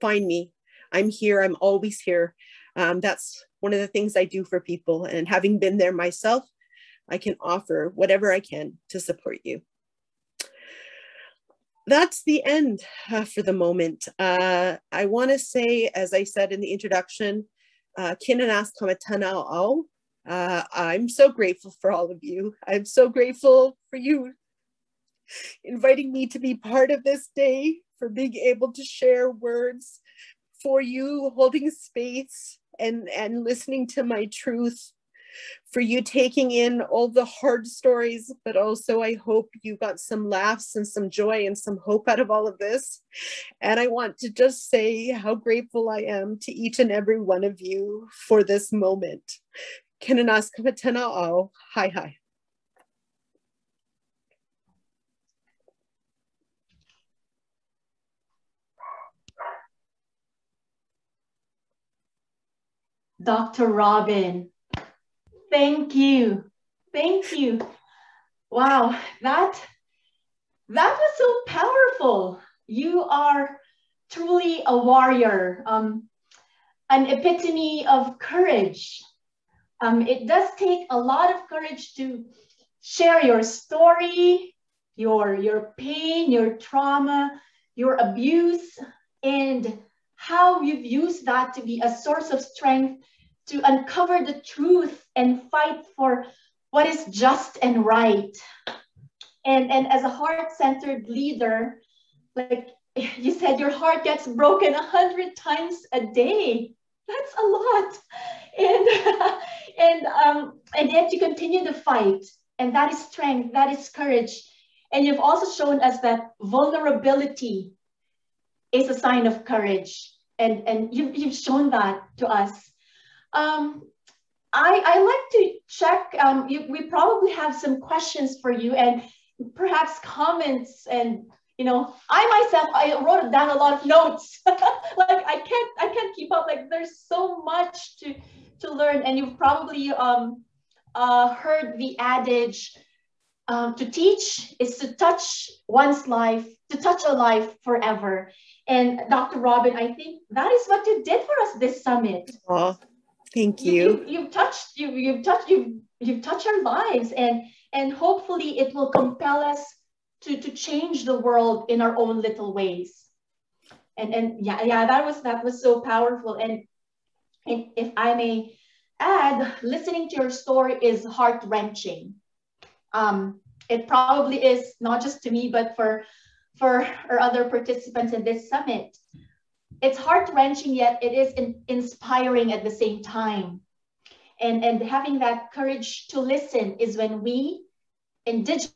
find me. I'm here. I'm always here. That's one of the things I do for people. And having been there myself, I can offer whatever I can to support you. That's the end for the moment. I want to say, as I said in the introduction, Kinanas Kamatanao. I'm so grateful for all of you. I'm so grateful for you inviting me to be part of this day, for being able to share words, for you holding space and listening to my truth, for you taking in all the hard stories, but also I hope you got some laughs and some joy and some hope out of all of this. And I want to just say how grateful I am to each and every one of you for this moment. Kinanas Kapatana'o. Hi. Dr. Robin, thank you. Wow, that was so powerful. You are truly a warrior, an epitome of courage. It does take a lot of courage to share your story, your pain, your trauma, your abuse, and how you've used that to be a source of strength to uncover the truth and fight for what is just and right. And as a heart-centered leader, like you said, your heart gets broken 100 times a day. That's a lot. And yet you continue to fight. And that is strength, that is courage. And you've also shown us that vulnerability is a sign of courage. And you've shown that to us. I like to check, we probably have some questions for you and perhaps comments. And, I wrote down a lot of notes. Like I can't keep up. Like there's so much to learn. And you've probably heard the adage, to teach is to touch one's life, to touch a life forever. And Dr. Robin, I think that is what you did for us this summit. Oh, thank you. You've touched our lives, and hopefully it will compel us to change the world in our own little ways. And yeah, that was so powerful. And if I may add, listening to your story is heart-wrenching. It probably is, not just to me, but for our other participants in this summit. It's heart-wrenching, yet it is inspiring at the same time. And having that courage to listen is when we, Indigenous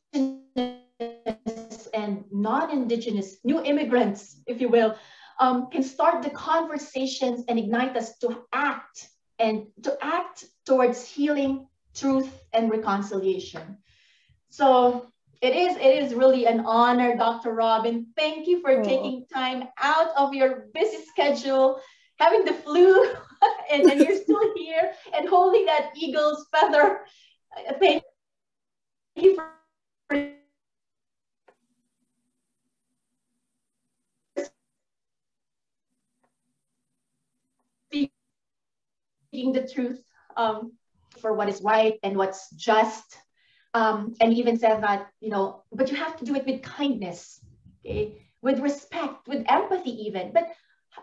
and non-Indigenous, new immigrants, if you will, can start the conversations and ignite us to act towards healing, truth, and reconciliation. So it is really an honor, Dr. Robin. Thank you for taking time out of your busy schedule, having the flu, and you're still here and holding that eagle's feather. Thank you for speaking the truth, for what is right and what's just. And even said that, but you have to do it with kindness, okay? With respect, with empathy even. But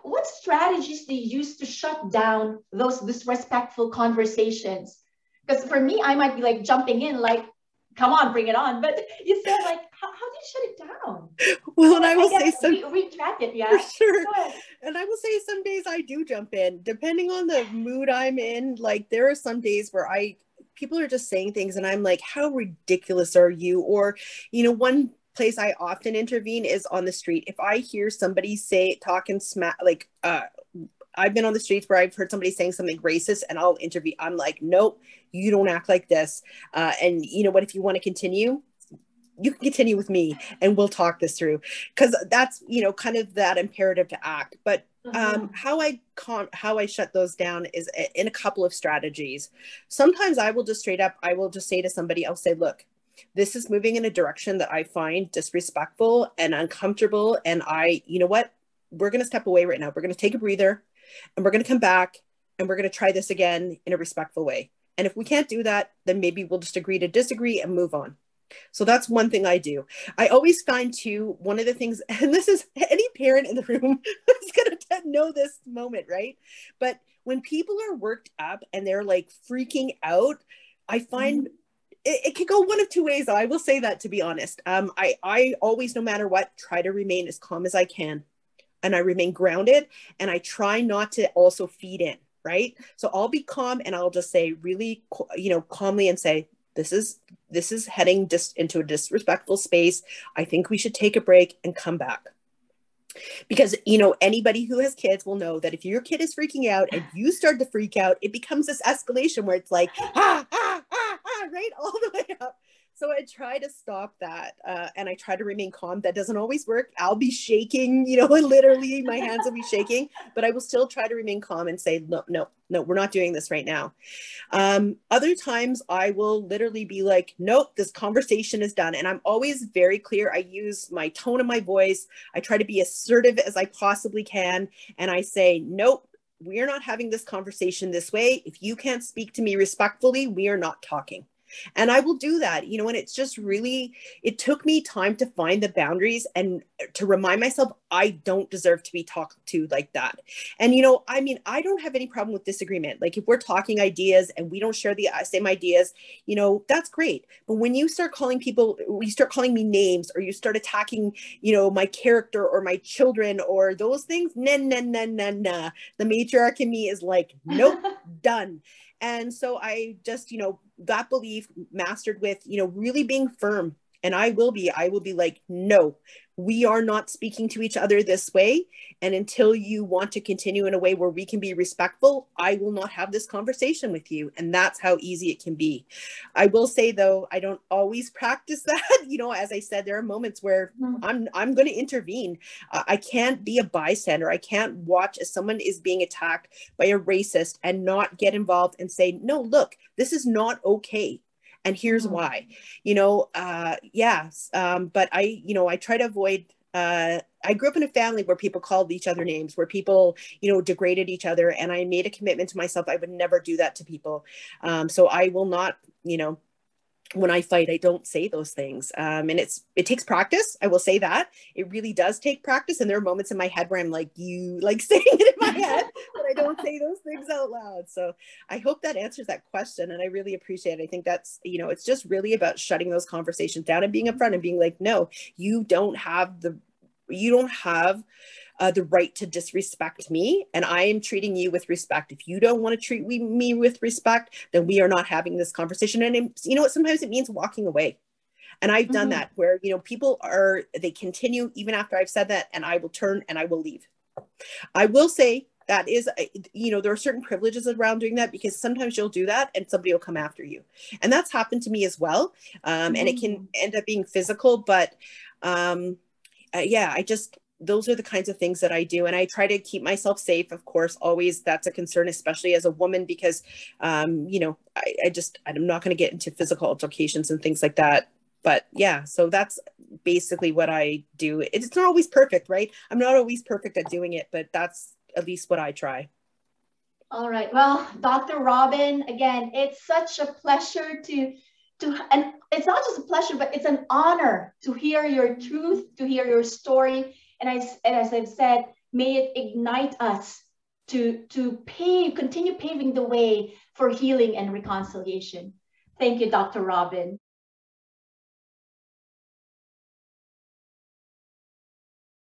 what strategies do you use to shut down those disrespectful conversations? Because for me, I might be like jumping in, like, come on, bring it on. But you said, like, how do you shut it down? Well, and I will say retract it, yeah. For sure. And I will say some days I do jump in, depending on the mood I'm in. Like, there are some days where people are just saying things and I'm like, how ridiculous are you? Or, one place I often intervene is on the street. If I hear somebody talk and smack, like, I've been on the streets where I've heard somebody saying something racist and I'll intervene. I'm like, nope, you don't act like this. And you know what, if you want to continue, you can continue with me and we'll talk this through. Cause that's, kind of that imperative to act. But how I shut those down is in a couple of strategies. Sometimes I will just say to somebody, I'll say, look, this is moving in a direction that I find disrespectful and uncomfortable. And you know what, we're going to step away right now. We're going to take a breather and we're going to come back and we're going to try this again in a respectful way. And if we can't do that, then maybe we'll just agree to disagree and move on. So that's one thing I do. I always find too, one of the things, and this is any parent in the room is going to know this moment, right? But when people are worked up and they're like freaking out, I find it can go one of two ways. I will say that, to be honest. I always, no matter what, try to remain as calm as I can. And I remain grounded and I try not to also feed in, right? So I'll be calm and I'll just say really, calmly and say, this is heading just into a disrespectful space. I think we should take a break and come back. Because, anybody who has kids will know that if your kid is freaking out and you start to freak out, it becomes this escalation where it's like, right? All the way up. So I try to stop that. And I try to remain calm. That doesn't always work. I'll be shaking, literally my hands will be shaking, but I will still try to remain calm and say, no, we're not doing this right now. Other times I will literally be like, nope, this conversation is done. And I'm always very clear. I use my tone of my voice. I try to be assertive as I possibly can. And I say, nope, we are not having this conversation this way. If you can't speak to me respectfully, we are not talking. And I will do that, and it's just really, it took me time to find the boundaries and to remind myself, I don't deserve to be talked to like that. And, I don't have any problem with disagreement. Like if we're talking ideas and we don't share the same ideas, that's great. But when you start calling me names or you start attacking, my character or my children or those things, nah. The matriarch in me is like, nope, done. And so I just, that belief mastered with, really being firm. And I will be like, no, we are not speaking to each other this way. And until you want to continue in a way where we can be respectful, I will not have this conversation with you. And that's how easy it can be. I will say though, I don't always practice that. As I said, there are moments where I'm going to intervene. I can't be a bystander. I can't watch as someone is being attacked by a racist and not get involved and say, no, look, this is not okay. And here's why, yes. But I try to avoid, I grew up in a family where people called each other names, where people, degraded each other. And I made a commitment to myself. I would never do that to people. So I will not, when I fight, I don't say those things. And it takes practice. I will say that it really does take practice. And there are moments in my head where I'm like, you like saying it in my head, but I don't say those things out loud. So I hope that answers that question. And I really appreciate it. I think that's, it's just really about shutting those conversations down and being upfront and being like, no, you don't have the right to disrespect me, and I am treating you with respect. If you don't want to treat me with respect, then we are not having this conversation. And you know what? Sometimes it means walking away. And I've done that where, people they continue even after I've said that, and I will turn and I will leave. I will say that is, there are certain privileges around doing that, because sometimes you'll do that and somebody will come after you. And that's happened to me as well. And it can end up being physical, but those are the kinds of things that I do. And I try to keep myself safe. Of course, always that's a concern, especially as a woman, because, I'm not going to get into physical altercations and things like that. But yeah, so that's basically what I do. It's not always perfect, right? I'm not always perfect at doing it, but that's at least what I try. All right. Well, Dr. Robin, again, it's such a pleasure and it's not just a pleasure, but it's an honor to hear your truth, to hear your story. And as I've said, may it ignite us to continue paving the way for healing and reconciliation. Thank you, Dr. Robin.